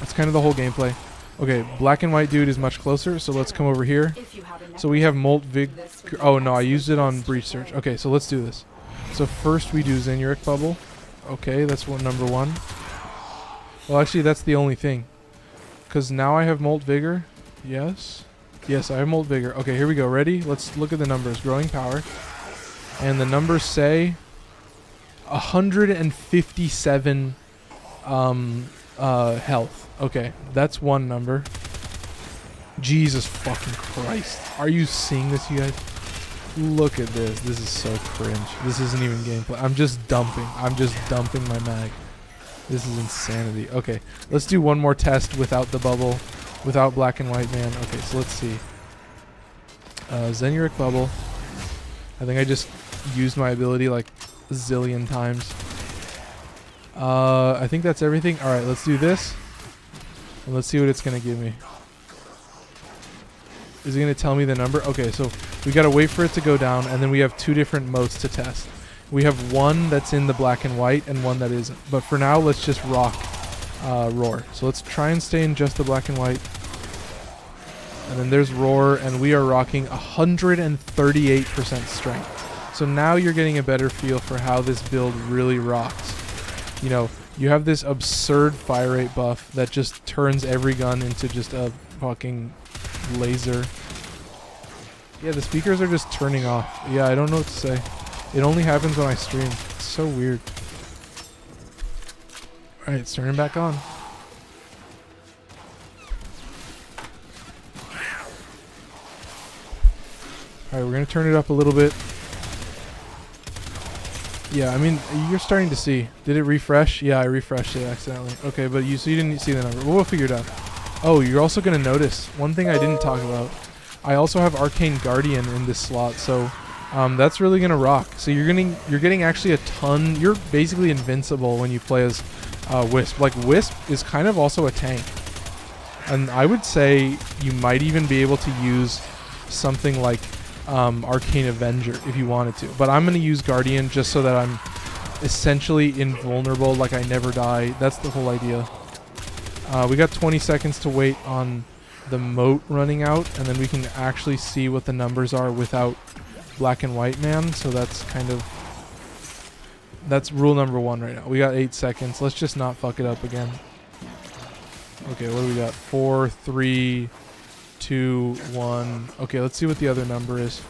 That's kind of the whole gameplay. Okay, black and white dude is much closer, so let's come over here. So we have Molt Vig. Oh no, I used it on Breach Surge. Okay, so let's do this. So first we do Zenuric Bubble. Okay, that's number 1. Well, actually, that's the only thing, because now I have Molt Vigor. Yes, I have Molt Vigor. Okay, here we go. Ready? Let's look at the numbers. Growing Power, and the numbers say 157 health. Okay, that's one number. Jesus fucking Christ. Are you seeing this, you guys? Look at this. This is so cringe. This isn't even gameplay. I'm just dumping my mag. This is insanity. Okay, let's do one more test without the bubble, without black and white man. Okay, so let's see. Zenuric Bubble. I think I just used my ability like a zillion times. I think that's everything. Alright, let's do this. And let's see what it's going to give me. Is it going to tell me the number? Okay, so we got to wait for it to go down, and then we have two different modes to test. We have one that's in the black and white and one that isn't. But for now, let's just rock Roar. So let's try and stay in just the black and white. And then there's Roar, and we are rocking 138% strength. So now you're getting a better feel for how this build really rocks. You know, you have this absurd fire rate buff that just turns every gun into just a fucking laser. Yeah, the speakers are just turning off. Yeah, I don't know what to say. It only happens when I stream. It's so weird. Alright, it's turning back on. Alright, we're going to turn it up a little bit. Yeah, I mean, you're starting to see. Did it refresh? Yeah, I refreshed it accidentally. Okay, but so you didn't see the number. We'll figure it out. Oh, you're also going to notice one thing I didn't talk about. I also have Arcane Guardian in this slot, so that's really going to rock. So you're getting actually a ton. You're basically invincible when you play as Wisp. Like, Wisp is kind of also a tank. And I would say you might even be able to use something like Arcane Avenger if you wanted to. But I'm going to use Guardian just so that I'm essentially invulnerable, like I never die. That's the whole idea. We got 20 seconds to wait on the moat running out, and then we can actually see what the numbers are without Black and White Man. So that's rule number 1 right now. We got 8 seconds. Let's just not fuck it up again. Okay, what do we got? 4, 3, 2, 1. Okay, let's see what the other number is.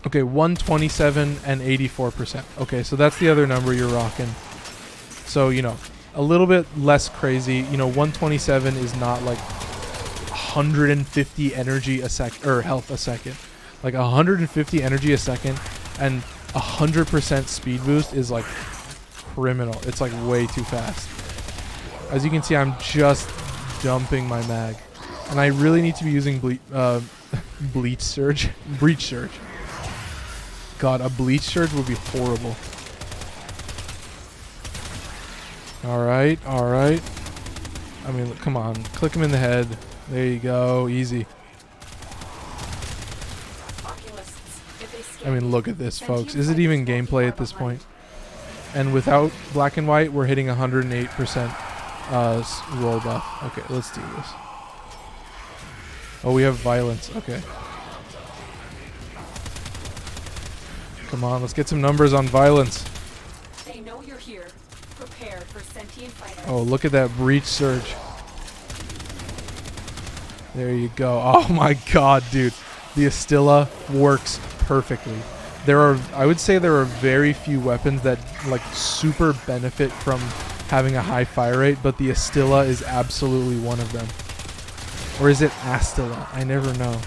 Okay, 127 and 84%. Okay, so that's the other number you're rocking. So, you know, a little bit less crazy. You know, 127 is not like 150 energy a second, or health a second. Like 150 energy a second and 100% speed boost is like criminal. It's like way too fast. As you can see, I'm just dumping my mag. And I really need to be using Breach Surge. God, a Bleach Surge would be horrible. Alright, alright. I mean, come on. Click him in the head. There you go. Easy. I mean, look at this, folks. Is it even gameplay at this point? And without Black and White, we're hitting 108% roll buff. Okay, let's do this. Oh, we have Violence. Okay. Come on, let's get some numbers on Violence. They know you're here. Prepare for sentient fighters. Oh, look at that Breach Surge. There you go. Oh my god, dude. The Astilla works perfectly. I would say there are very few weapons that like super benefit from having a high fire rate, but the Astilla is absolutely one of them. Or is it Astilla? I never know.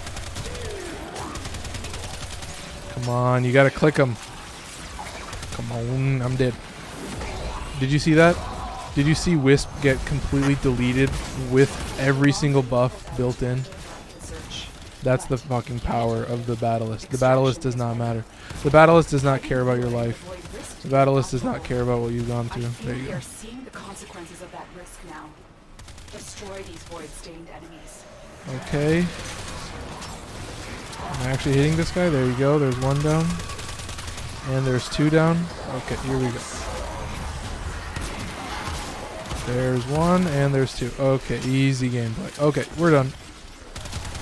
Come on, you gotta click them. Come on, I'm dead. Did you see that? Did you see Wisp get completely deleted with every single buff built in? That's the fucking power of the Battlist. The Battlist does not matter. The Battlist does not care about your life. The Battlist does not care about what you've gone through. There you go. We are seeing the consequences of that risk now. Destroy these void-stained enemies. Okay. Am I actually hitting this guy? There you go. There's one down. And there's 2 down. Okay, here we go. There's 1 and there's 2. Okay, easy gameplay. Okay, we're done.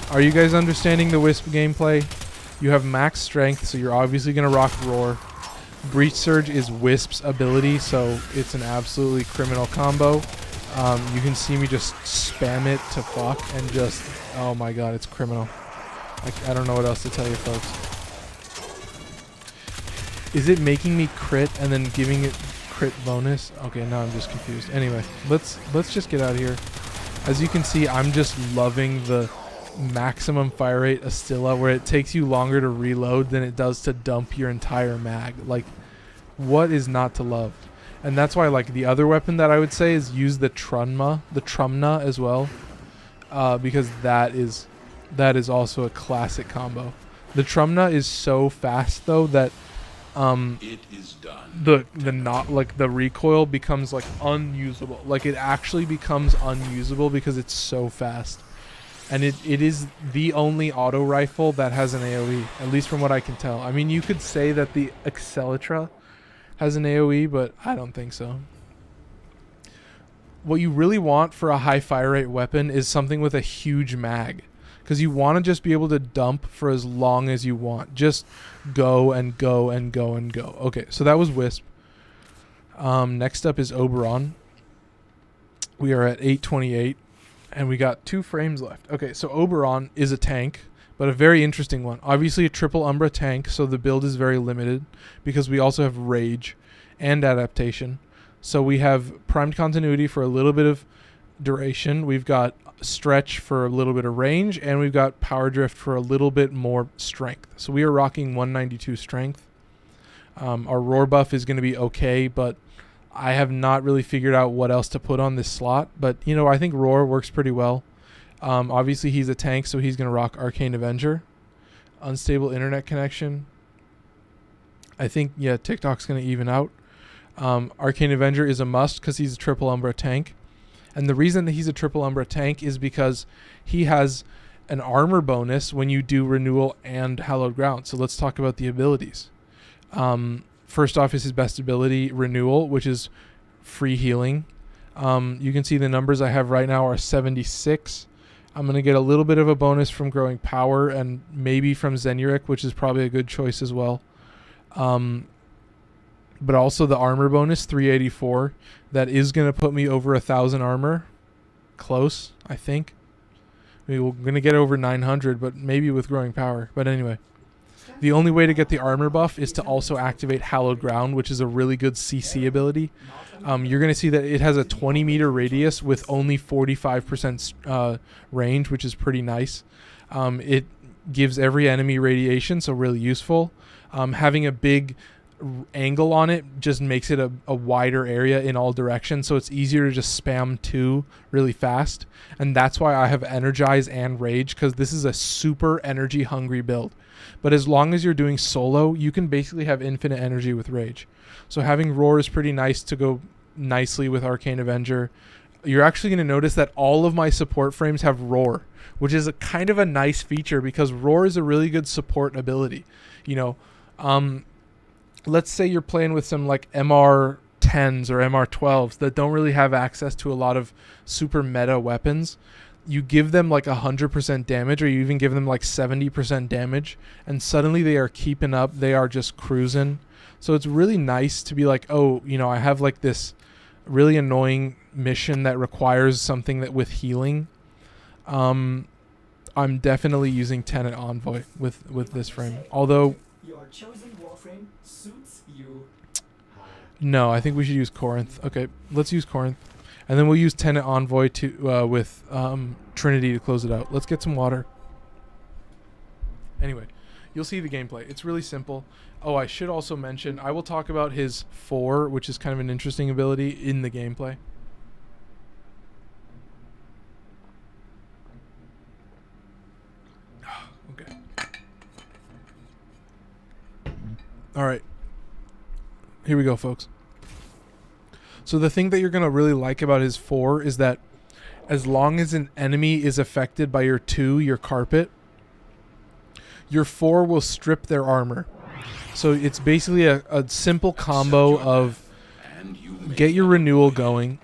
Are you guys understanding the Wisp gameplay? You have max strength, so you're obviously going to rock Roar. Breach Surge is Wisp's ability, so it's an absolutely criminal combo. You can see me just spam it to fuck and just... Oh my god, it's criminal. I don't know what else to tell you, folks. Is it making me crit and then giving it crit bonus? Okay, now I'm just confused. Anyway, let's just get out of here. As you can see, I'm just loving the maximum fire rate Astilla, where it takes you longer to reload than it does to dump your entire mag. Like, what is not to love? And that's why, like, the other weapon that I would say is use the Trumna as well, because that is That is also a classic combo. The Trumna is so fast though that It is done. the not like the recoil becomes like unusable. Like it actually becomes unusable because it's so fast. And it is the only auto rifle that has an AoE, at least from what I can tell. I mean, you could say that the Accelitra has an AoE, but I don't think so. What you really want for a high fire rate weapon is something with a huge mag. Because you want to just be able to dump for as long as you want. Just go and go and go and go. Okay, so that was Wisp. Next up is Oberon. We are at 828. And we got 2 frames left. Okay, so Oberon is a tank, but a very interesting one. Obviously a triple Umbra tank, so the build is very limited. Because we also have Rage and Adaptation. So we have Primed Continuity for a little bit of duration. We've got Stretch for a little bit of range, and we've got Power Drift for a little bit more strength. So we are rocking 192 strength. Our Roar buff is going to be okay, but I have not really figured out what else to put on this slot. But, you know, I think Roar works pretty well. Obviously, he's a tank, so he's going to rock Arcane Avenger. Unstable internet connection. I think, yeah, TikTok's going to even out. Arcane Avenger is a must because he's a triple Umbra tank. And the reason that he's a triple Umbra tank is because he has an armor bonus when you do Renewal and Hallowed Ground. So let's talk about the abilities. First off is his best ability, Renewal, which is free healing. You can see the numbers I have right now are 76. I'm going to get a little bit of a bonus from Growing Power and maybe from Zenuric, which is probably a good choice as well. But also the armor bonus, 384. That is going to put me over 1,000 armor. Close, I think. We're going to get over 900, but maybe with Growing Power. But anyway. The only way to get the armor buff is to also activate Hallowed Ground, which is a really good CC ability. You're going to see that it has a 20-meter radius with only 45% range, which is pretty nice. It gives every enemy radiation, so really useful. Having a big angle on it just makes it a wider area in all directions, so it's easier to just spam 2 really fast. And that's why I have Energize and Rage, because this is a super energy hungry build. But as long as you're doing solo, you can basically have infinite energy with Rage. So having Roar is pretty nice to go nicely with Arcane Avenger. You're actually going to notice that all of my support frames have Roar, which is a kind of a nice feature because Roar is a really good support ability. You know, let's say you're playing with some like MR10s or MR12s that don't really have access to a lot of super meta weapons. You give them like 100% damage, or you even give them like 70% damage, and suddenly they are keeping up. They are just cruising. So it's really nice to be like, oh, you know, I have like this really annoying mission that requires something that with healing. I'm definitely using Tenet Envoy with this frame. Although your chosen Warframe suits you. no, I think we should use Corinth. Okay, let's use Corinth. And then we'll use Tenet Envoy to with Trinity to close it out. Let's get some water. Anyway, you'll see the gameplay. It's really simple. Oh, I should also mention, I will talk about his 4, which is kind of an interesting ability in the gameplay. Okay. All right. Here we go, folks. So the thing that you're going to really like about his 4 is that as long as an enemy is affected by your 2, your carpet, your 4 will strip their armor. So it's basically a simple combo of get your renewal going,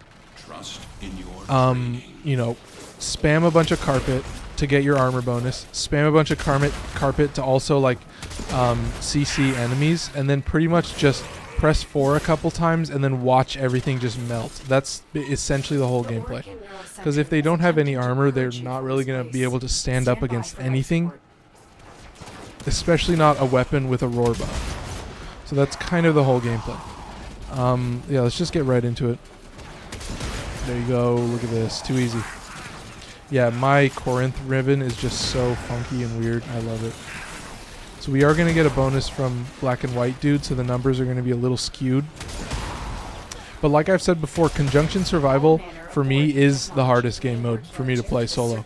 you know, spam a bunch of carpet to get your armor bonus, spam a bunch of carpet to also like CC enemies, and then pretty much just press 4 a couple times and then watch everything just melt. That's essentially the whole gameplay. Because if they don't have any armor, they're not really going to be able to stand up against anything. Especially not a weapon with a roar buff. So that's kind of the whole gameplay. Yeah, let's just get right into it. There you go. Look at this. Too easy. Yeah, my Corinth ribbon is just so funky and weird. I love it. So we are going to get a bonus from Black and White Dude, so the numbers are going to be a little skewed. But like I've said before, Conjunction Survival for me is the hardest game mode for me to play solo.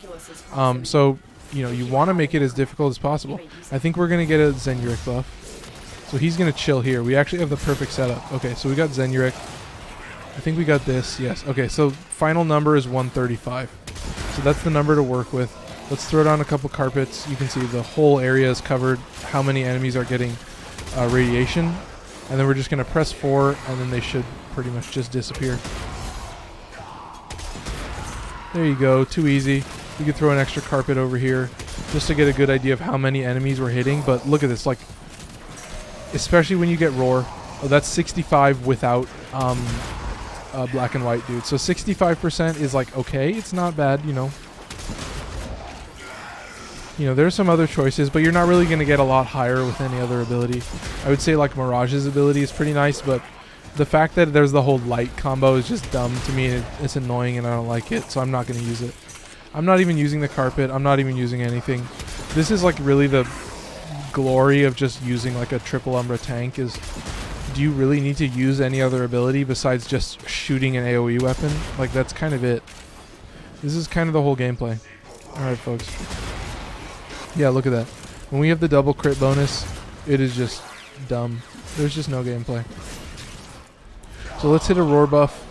So you know, you want to make it as difficult as possible. I think we're going to get a Zenurik buff. So he's going to chill here. We actually have the perfect setup. Okay, so we got Zenurik. I think we got this. Yes. Okay, so final number is 135. So that's the number to work with. Let's throw down a couple carpets. You can see the whole area is covered. How many enemies are getting radiation. And then we're just going to press 4, and then they should pretty much just disappear. There you go. Too easy. We could throw an extra carpet over here just to get a good idea of how many enemies we're hitting. But look at this. Like, especially when you get Roar. Oh, that's 65 without black and white, dude. So 65% is like okay. It's not bad, you know. You know, there's some other choices, but you're not really going to get a lot higher with any other ability. I would say like Mirage's ability is pretty nice, but the fact that there's the whole light combo is just dumb to me. It's annoying and I don't like it, so I'm not going to use it. I'm not even using the carpet. I'm not even using anything. This is like really the glory of just using like a triple Umbra tank is, do you really need to use any other ability besides just shooting an AoE weapon? Like, that's kind of it. This is kind of the whole gameplay. Alright, folks. Yeah, look at that. When we have the double crit bonus, it is just dumb. There's just no gameplay. So let's hit a roar buff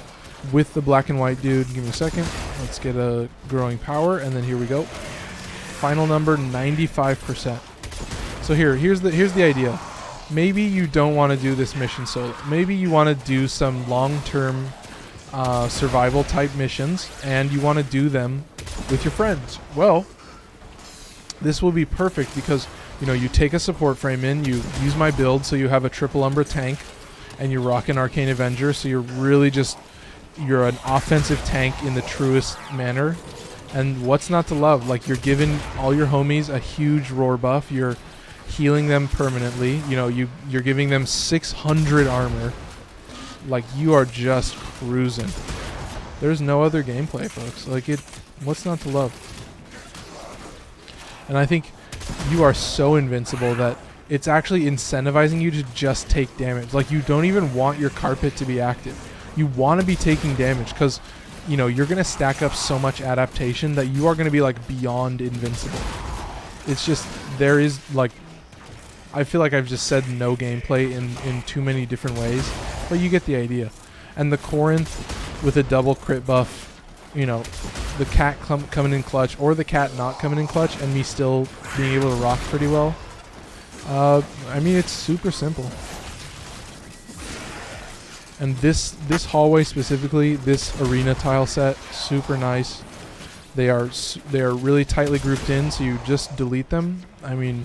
with the black and white dude. Give me a second. Let's get a growing power, and then here we go. Final number 95%. So here's the idea. Maybe you don't want to do this mission solo. Maybe you want to do some long-term survival type missions, and you want to do them with your friends. Well, this will be perfect because, you know, you take a support frame in, you use my build, so you have a triple Umbra tank, and you rock an Arcane Avenger, so you're really just, you're an offensive tank in the truest manner. And what's not to love? Like, you're giving all your homies a huge roar buff. You're healing them permanently. You know, you're giving them 600 armor. Like, you are just cruising. There's no other gameplay, folks. Like, what's not to love? And I think you are so invincible that it's actually incentivizing you to just take damage. Like, you don't even want your carpet to be active. You want to be taking damage because, you know, you're going to stack up so much adaptation that you are going to be, like, beyond invincible. It's just, there is, like, I feel like I've just said no gameplay in too many different ways, but you get the idea. And the Corinth with a double crit buff, you know, the cat coming in clutch or the cat not coming in clutch and me still being able to rock pretty well. I mean, it's super simple. And this hallway specifically, this arena tile set, super nice. They are really tightly grouped in, so you just delete them. I mean,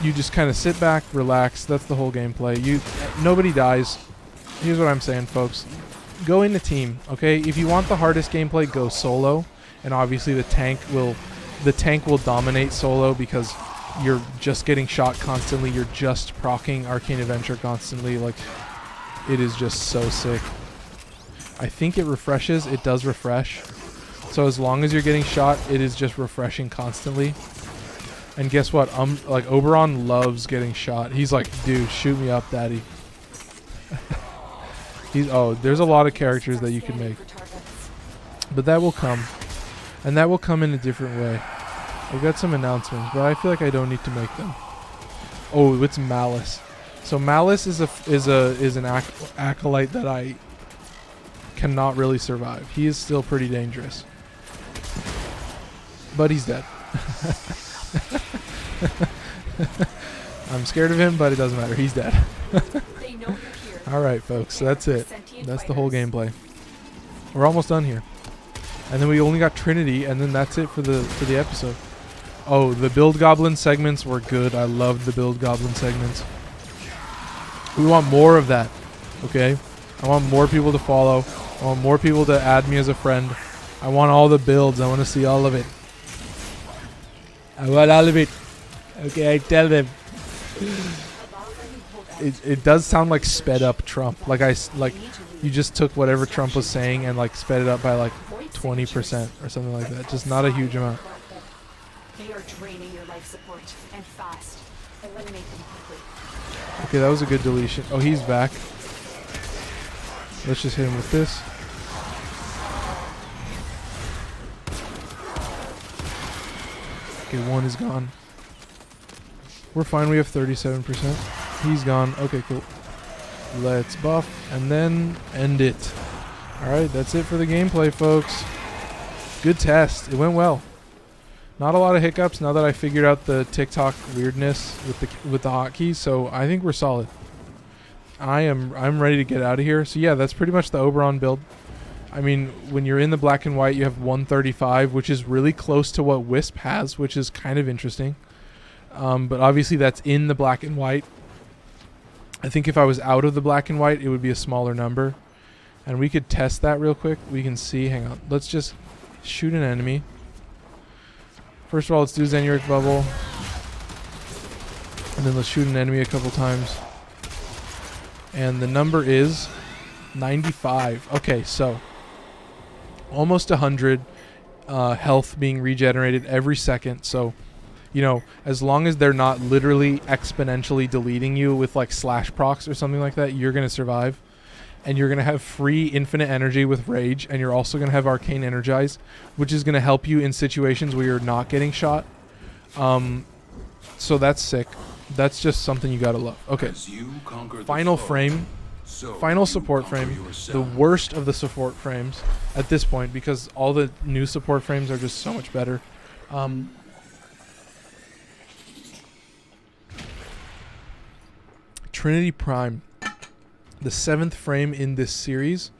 you just kind of sit back, relax. That's the whole gameplay. Nobody dies. Here's what I'm saying, folks. Go in a team, okay? If you want the hardest gameplay, go solo. And obviously the tank will dominate solo because you're just getting shot constantly. You're just proccing Arcane Avenger constantly. Like, it is just so sick. I think it refreshes. It does refresh. So as long as you're getting shot, it is just refreshing constantly. And guess what? Like, Oberon loves getting shot. He's like, dude, shoot me up, daddy. There's a lot of characters that you can make. But that will come. And that will come in a different way. I've got some announcements, but I feel like I don't need to make them. Oh, it's Malice. So Malice is an acolyte that I cannot really survive. He is still pretty dangerous. But he's dead. I'm scared of him, but it doesn't matter. He's dead. Alright, folks, so that's it. That's the whole gameplay. We're almost done here. And then we only got Trinity, and then that's it for the episode. Oh, the Build Goblin segments were good. I loved the Build Goblin segments. We want more of that, okay? I want more people to follow. I want more people to add me as a friend. I want all the builds. I want to see all of it. I want all of it. Okay, I tell them. It does sound like sped up Trump. Like you just took whatever Trump was saying and like sped it up by like 20% or something like that. Just not a huge amount. They are draining your life support and fast. Eliminate them quickly. Okay, that was a good deletion. Oh, he's back. Let's just hit him with this. Okay, 1 is gone. We're fine. We have 37%. He's gone. Okay, cool. Let's buff and then end it. Alright, that's it for the gameplay, folks. Good test. It went well. Not a lot of hiccups now that I figured out the TikTok weirdness with the hotkeys, so I think we're solid. I'm ready to get out of here. So yeah, that's pretty much the Oberon build. I mean, when you're in the black and white, you have 135, which is really close to what Wisp has, which is kind of interesting. But obviously that's in the black and white. I think if I was out of the black and white, it would be a smaller number. And we could test that real quick. We can see. Hang on. Let's just shoot an enemy. First of all, let's do Zenuric Bubble. And then let's shoot an enemy a couple times. And the number is 95. Okay, so almost 100 health being regenerated every second. So, you know, as long as they're not literally exponentially deleting you with like slash procs or something like that, you're going to survive. And you're going to have free infinite energy with Rage. And you're also going to have Arcane Energize, which is going to help you in situations where you're not getting shot. So that's sick. That's just something you got to love. Okay. Final frame. Final support frame. The worst of the support frames at this point, because all the new support frames are just so much better. Trinity Prime. The 7th frame in this series.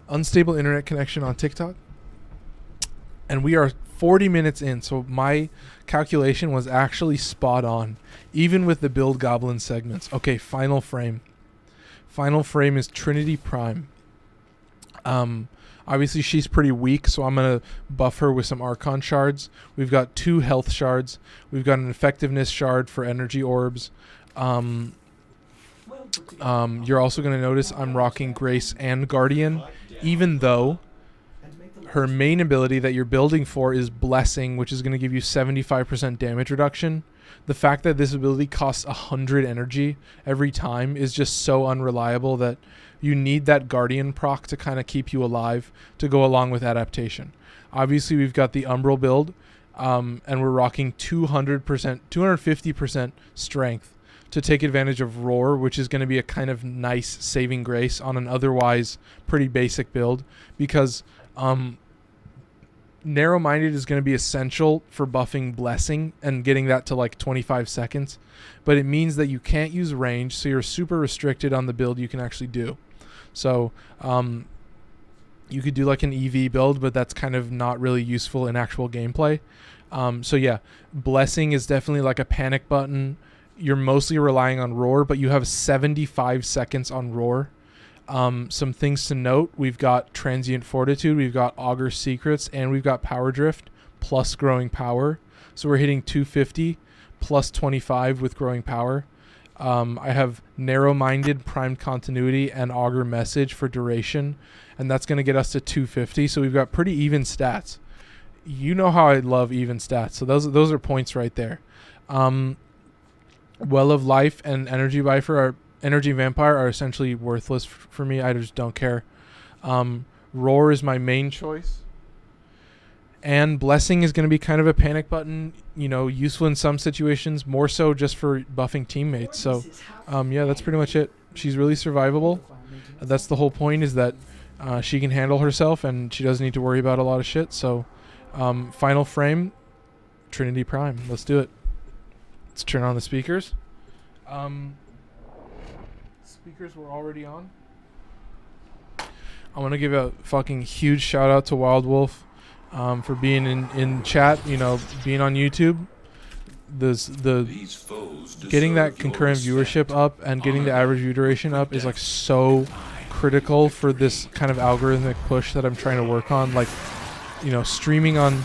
Unstable internet connection on TikTok. And we are 40 minutes in, so my calculation was actually spot on, even with the build Goblin segments. Okay, final frame. Final frame is Trinity Prime. Obviously she's pretty weak, so I'm going to buff her with some Archon shards. We've got 2 health shards. We've got an effectiveness shard for energy orbs. You're also going to notice I'm rocking Grace and Guardian, even though her main ability that you're building for is Blessing, which is going to give you 75% damage reduction. The fact that this ability costs 100 energy every time is just so unreliable that you need that Guardian proc to kind of keep you alive to go along with adaptation. Obviously, we've got the Umbral build, and we're rocking 250% strength to take advantage of Roar, which is going to be a kind of nice saving grace on an otherwise pretty basic build, because Narrow-Minded is going to be essential for buffing Blessing and getting that to like 25 seconds, but it means that you can't use range, so you're super restricted on the build you can actually do. So you could do like an EV build, but that's kind of not really useful in actual gameplay. So yeah, Blessing is definitely like a panic button. You're mostly relying on Roar, but you have 75 seconds on Roar. Some things to note: we've got Transient Fortitude, we've got Augur Secrets, and we've got Power Drift plus Growing Power. So we're hitting 250 plus 25 with Growing Power. I have Narrow-Minded, Primed Continuity, and Augur Message for duration, and that's going to get us to 250. So we've got pretty even stats. You know how I love even stats, so those are points right there. Well of Life and Energy Vampire are essentially worthless for me. I just don't care. Roar is my main choice. And Blessing is going to be kind of a panic button, you know, useful in some situations, more so just for buffing teammates. So, yeah, that's pretty much it. She's really survivable. That's the whole point, is that she can handle herself and she doesn't need to worry about a lot of shit. So, final frame, Trinity Prime. Let's do it. Let's turn on the speakers. Speakers were already on. I want to give a fucking huge shout out to Wild Wolf for being in chat, you know, being on YouTube. Getting that concurrent viewership up and getting the average view duration up is like so critical for this kind of algorithmic push that I'm trying to work on. Like, you know, streaming on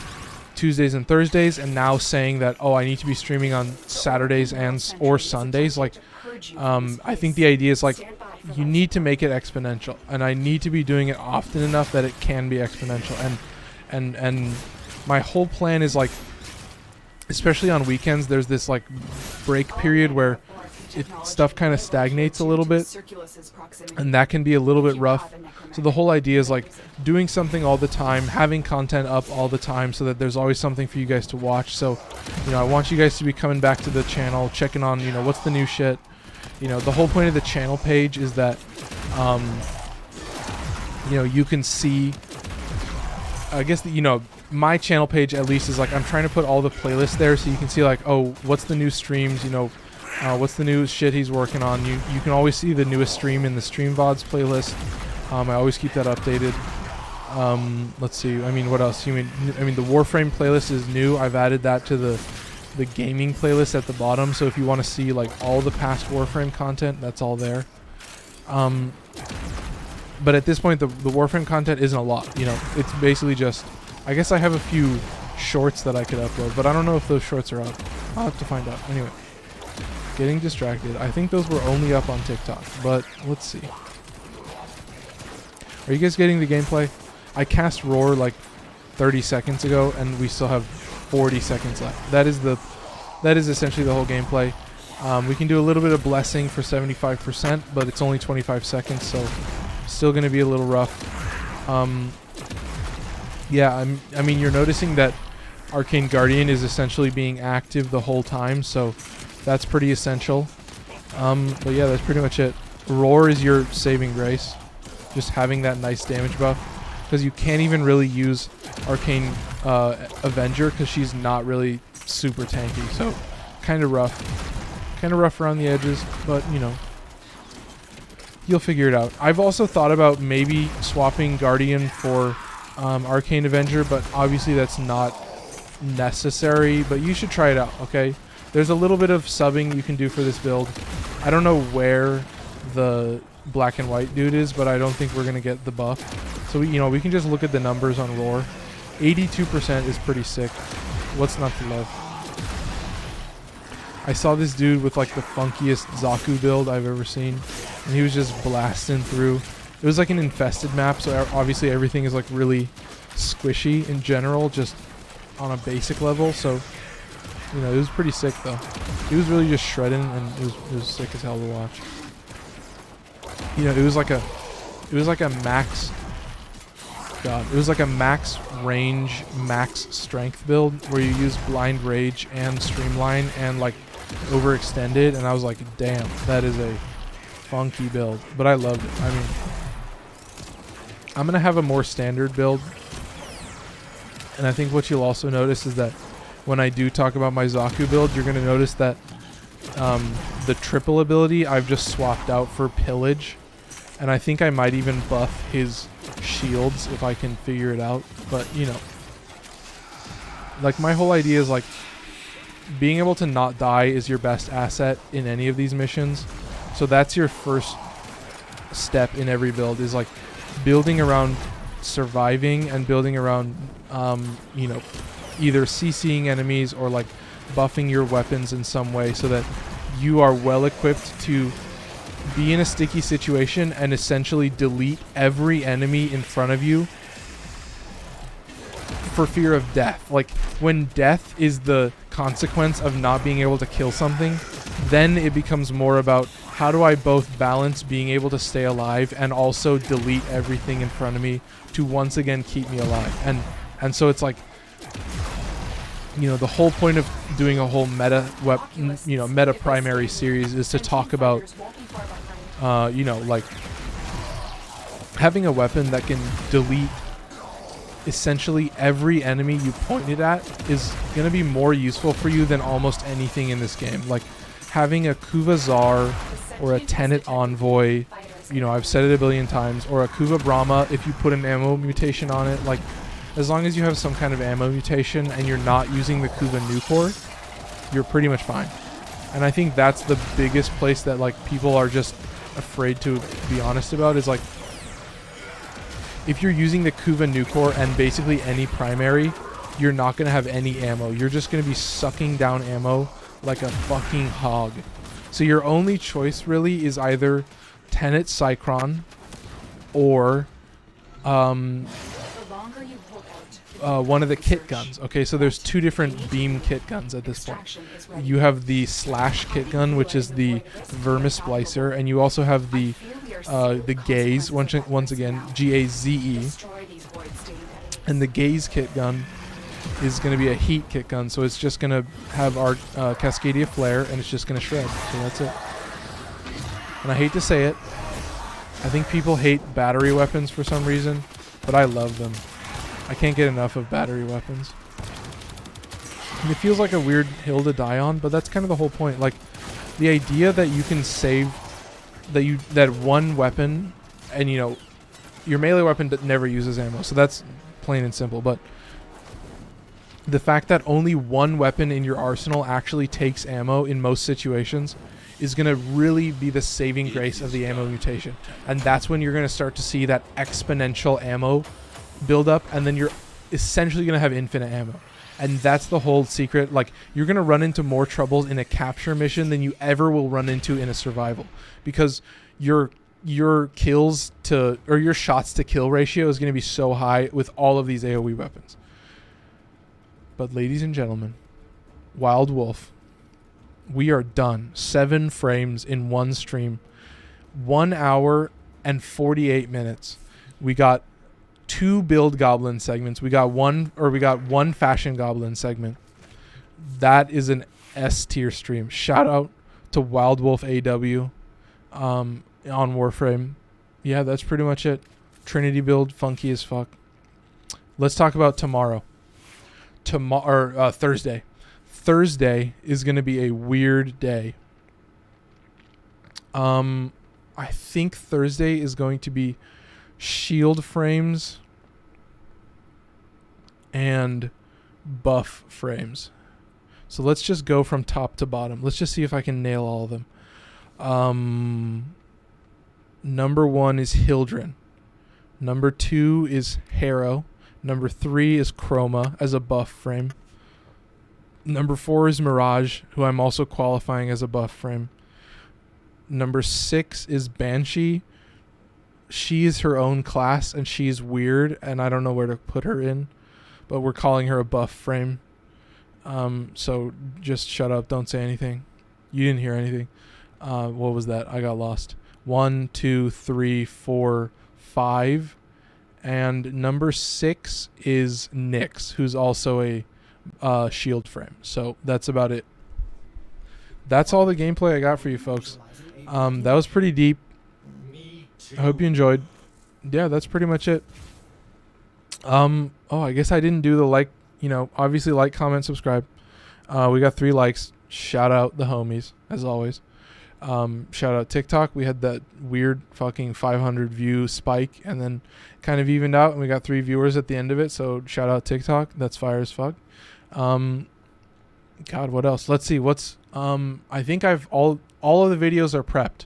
Tuesdays and Thursdays, and now saying that, oh, I need to be streaming on Saturdays or Sundays. Like, I think the idea is like, you need to make it exponential, and I need to be doing it often enough that it can be exponential. And my whole plan is like, especially on weekends, there's this like break period where stuff kind of stagnates a little bit, and that can be a little bit rough. So the whole idea is like doing something all the time, having content up all the time so that there's always something for you guys to watch. So, you know, I want you guys to be coming back to the channel, checking on, you know, what's the new shit. You know, the whole point of the channel page is that, you know, you can see, I guess, you know, my channel page at least is like, I'm trying to put all the playlists there so you can see like, oh, what's the new streams, you know, what's the new shit he's working on. You can always see the newest stream in the Stream VODs playlist. I always keep that updated. Let's see. I mean, what else? I mean, the Warframe playlist is new. I've added that to the gaming playlist at the bottom. So if you want to see like all the past Warframe content, that's all there. But at this point, the Warframe content isn't a lot. You know, it's basically just. I guess I have a few shorts that I could upload, but I don't know if those shorts are up. I'll have to find out. Anyway, getting distracted. I think those were only up on TikTok, but let's see. Are you guys getting the gameplay? I cast Roar like 30 seconds ago, and we still have 40 seconds left. That is essentially the whole gameplay. We can do a little bit of blessing for 75%, but it's only 25 seconds, so still going to be a little rough. Yeah, I mean, you're noticing that Arcane Guardian is essentially being active the whole time, so that's pretty essential. But yeah, that's pretty much it. Roar is your saving grace. Just having that nice damage buff. Because you can't even really use Arcane Avenger because she's not really super tanky. So, kind of rough. Kind of rough around the edges, but, you know, you'll figure it out. I've also thought about maybe swapping Guardian for Arcane Avenger, but obviously that's not necessary, but you should try it out, okay? There's a little bit of subbing you can do for this build. I don't know where the black and white dude is, but I don't think we're going to get the buff. So, we can just look at the numbers on Roar. 82% is pretty sick. What's not to love? I saw this dude with like the funkiest Zaku build I've ever seen, and he was just blasting through. It was like an infested map, so obviously everything is like really squishy in general, just on a basic level. So, it was pretty sick though. He was really just shredding, and it was sick as hell to watch. It was like a max. God, it was like a max range, max strength build where you use blind rage and streamline and like overextended, and I was like, damn, that is a funky build. But I loved it. I mean, I'm gonna have a more standard build, and I think what you'll also notice is that when I do talk about my Zaku build, you're gonna notice that the triple ability I've just swapped out for pillage, and I think I might even buff his shields if I can figure it out. But like my whole idea is like being able to not die is your best asset in any of these missions. So that's your first step in every build, is like building around surviving and building around either CCing enemies or like buffing your weapons in some way so that you are well equipped to be in a sticky situation and essentially delete every enemy in front of you for fear of death. Like when death is the consequence of not being able to kill something, then it becomes more about how do I both balance being able to stay alive and also delete everything in front of me to once again keep me alive. And so it's like, the whole point of doing a whole meta primary series is to talk about like having a weapon that can delete essentially every enemy you pointed at is going to be more useful for you than almost anything in this game. Like having a Kuvazar or a Tenet Envoy, I've said it a billion times, or a Kuva Brahma if you put an ammo mutation on it. Like as long as you have some kind of ammo mutation and you're not using the Kuva Nucor, you're pretty much fine. And I think that's the biggest place that like people are just afraid to be honest about, is like if you're using the Kuva Nucor and basically any primary, you're not going to have any ammo. You're just going to be sucking down ammo like a fucking hog. So your only choice really is either Tenet Cycron or one of the kit guns. Okay, so there's 2 different beam kit guns at this point. Extraction is ready. You have the slash kit gun, which is the vermis splicer, and you also have the gaze, once again, Gaze, Destroy these voids, David. and the gaze kit gun is going to be a heat kit gun, so it's just going to have our Cascadia flare, and it's just going to shred. So that's it. And I hate to say it, I think people hate battery weapons for some reason, but I love them. I can't get enough of battery weapons. And it feels like a weird hill to die on, but that's kind of the whole point. Like, the idea that you can save that one weapon, and you know, your melee weapon never uses ammo, so that's plain and simple. But the fact that only one weapon in your arsenal actually takes ammo in most situations is going to really be the saving grace of the ammo mutation. And that's when you're going to start to see that exponential ammo build up, and then you're essentially going to have infinite ammo. And that's the whole secret. Like, you're going to run into more troubles in a capture mission than you ever will run into in a survival, because your kills to, or your shots to kill ratio is going to be so high with all of these AoE weapons. But ladies and gentlemen, Wild Wolf, we are done. 7 frames in one stream. 1 hour and 48 minutes. We got 2 build goblin segments. We got one fashion goblin segment. That is an S tier stream. Shout out to Wild Wolf AW on Warframe. Yeah, that's pretty much it. Trinity build, funky as fuck. Let's talk about tomorrow. Thursday. Thursday is going to be a weird day. I think Thursday is going to be shield frames and buff frames. So let's just go from top to bottom. Let's just see if I can nail all of them. Number 1 is Hildren. Number 2 is Harrow. Number 3 is Chroma as a buff frame. Number 4 is Mirage, who I'm also qualifying as a buff frame. Number 6 is Banshee. She is her own class, and she's weird, and I don't know where to put her in, but we're calling her a buff frame. So just shut up. Don't say anything. You didn't hear anything. What was that? I got lost. 1, 2, 3, 4, 5. And number 6 is Nyx, who's also a shield frame. So that's about it. That's all the gameplay I got for you folks. That was pretty deep. I hope you enjoyed. Yeah, that's pretty much it. I guess I didn't do the obviously like, comment, subscribe. We got 3 likes. Shout out the homies, as always. Shout out TikTok. We had that weird fucking 500 view spike and then kind of evened out, and we got 3 viewers at the end of it. So shout out TikTok. That's fire as fuck. God, what else? Let's see. I think all of the videos are prepped.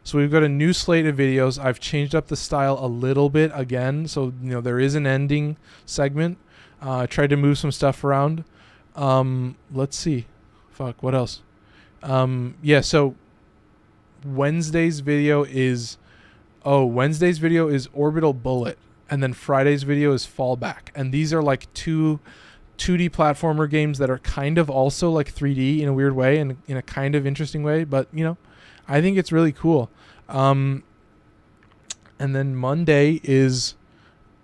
So we've got a new slate of videos. I've changed up the style a little bit again. So, there is an ending segment. Tried to move some stuff around. Let's see. Fuck, what else? So Wednesday's video is Orbital Bullet, and then Friday's video is Fallback. And these are like 2 2D platformer games that are kind of also like 3D in a weird way and in a kind of interesting way, but I think it's really cool. And then Monday is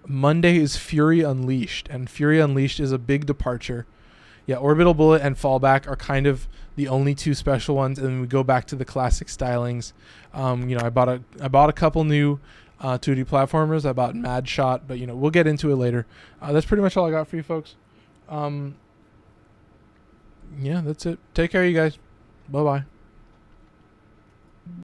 Fury Unleashed, and Fury Unleashed is a big departure. Yeah, Orbital Bullet and Fallback are kind of the only 2 special ones, and then we go back to the classic stylings. I bought a couple new 2D platformers. I bought Mad Shot, but we'll get into it later. That's pretty much all I got for you folks. Yeah, that's it. Take care, you guys. Bye-bye.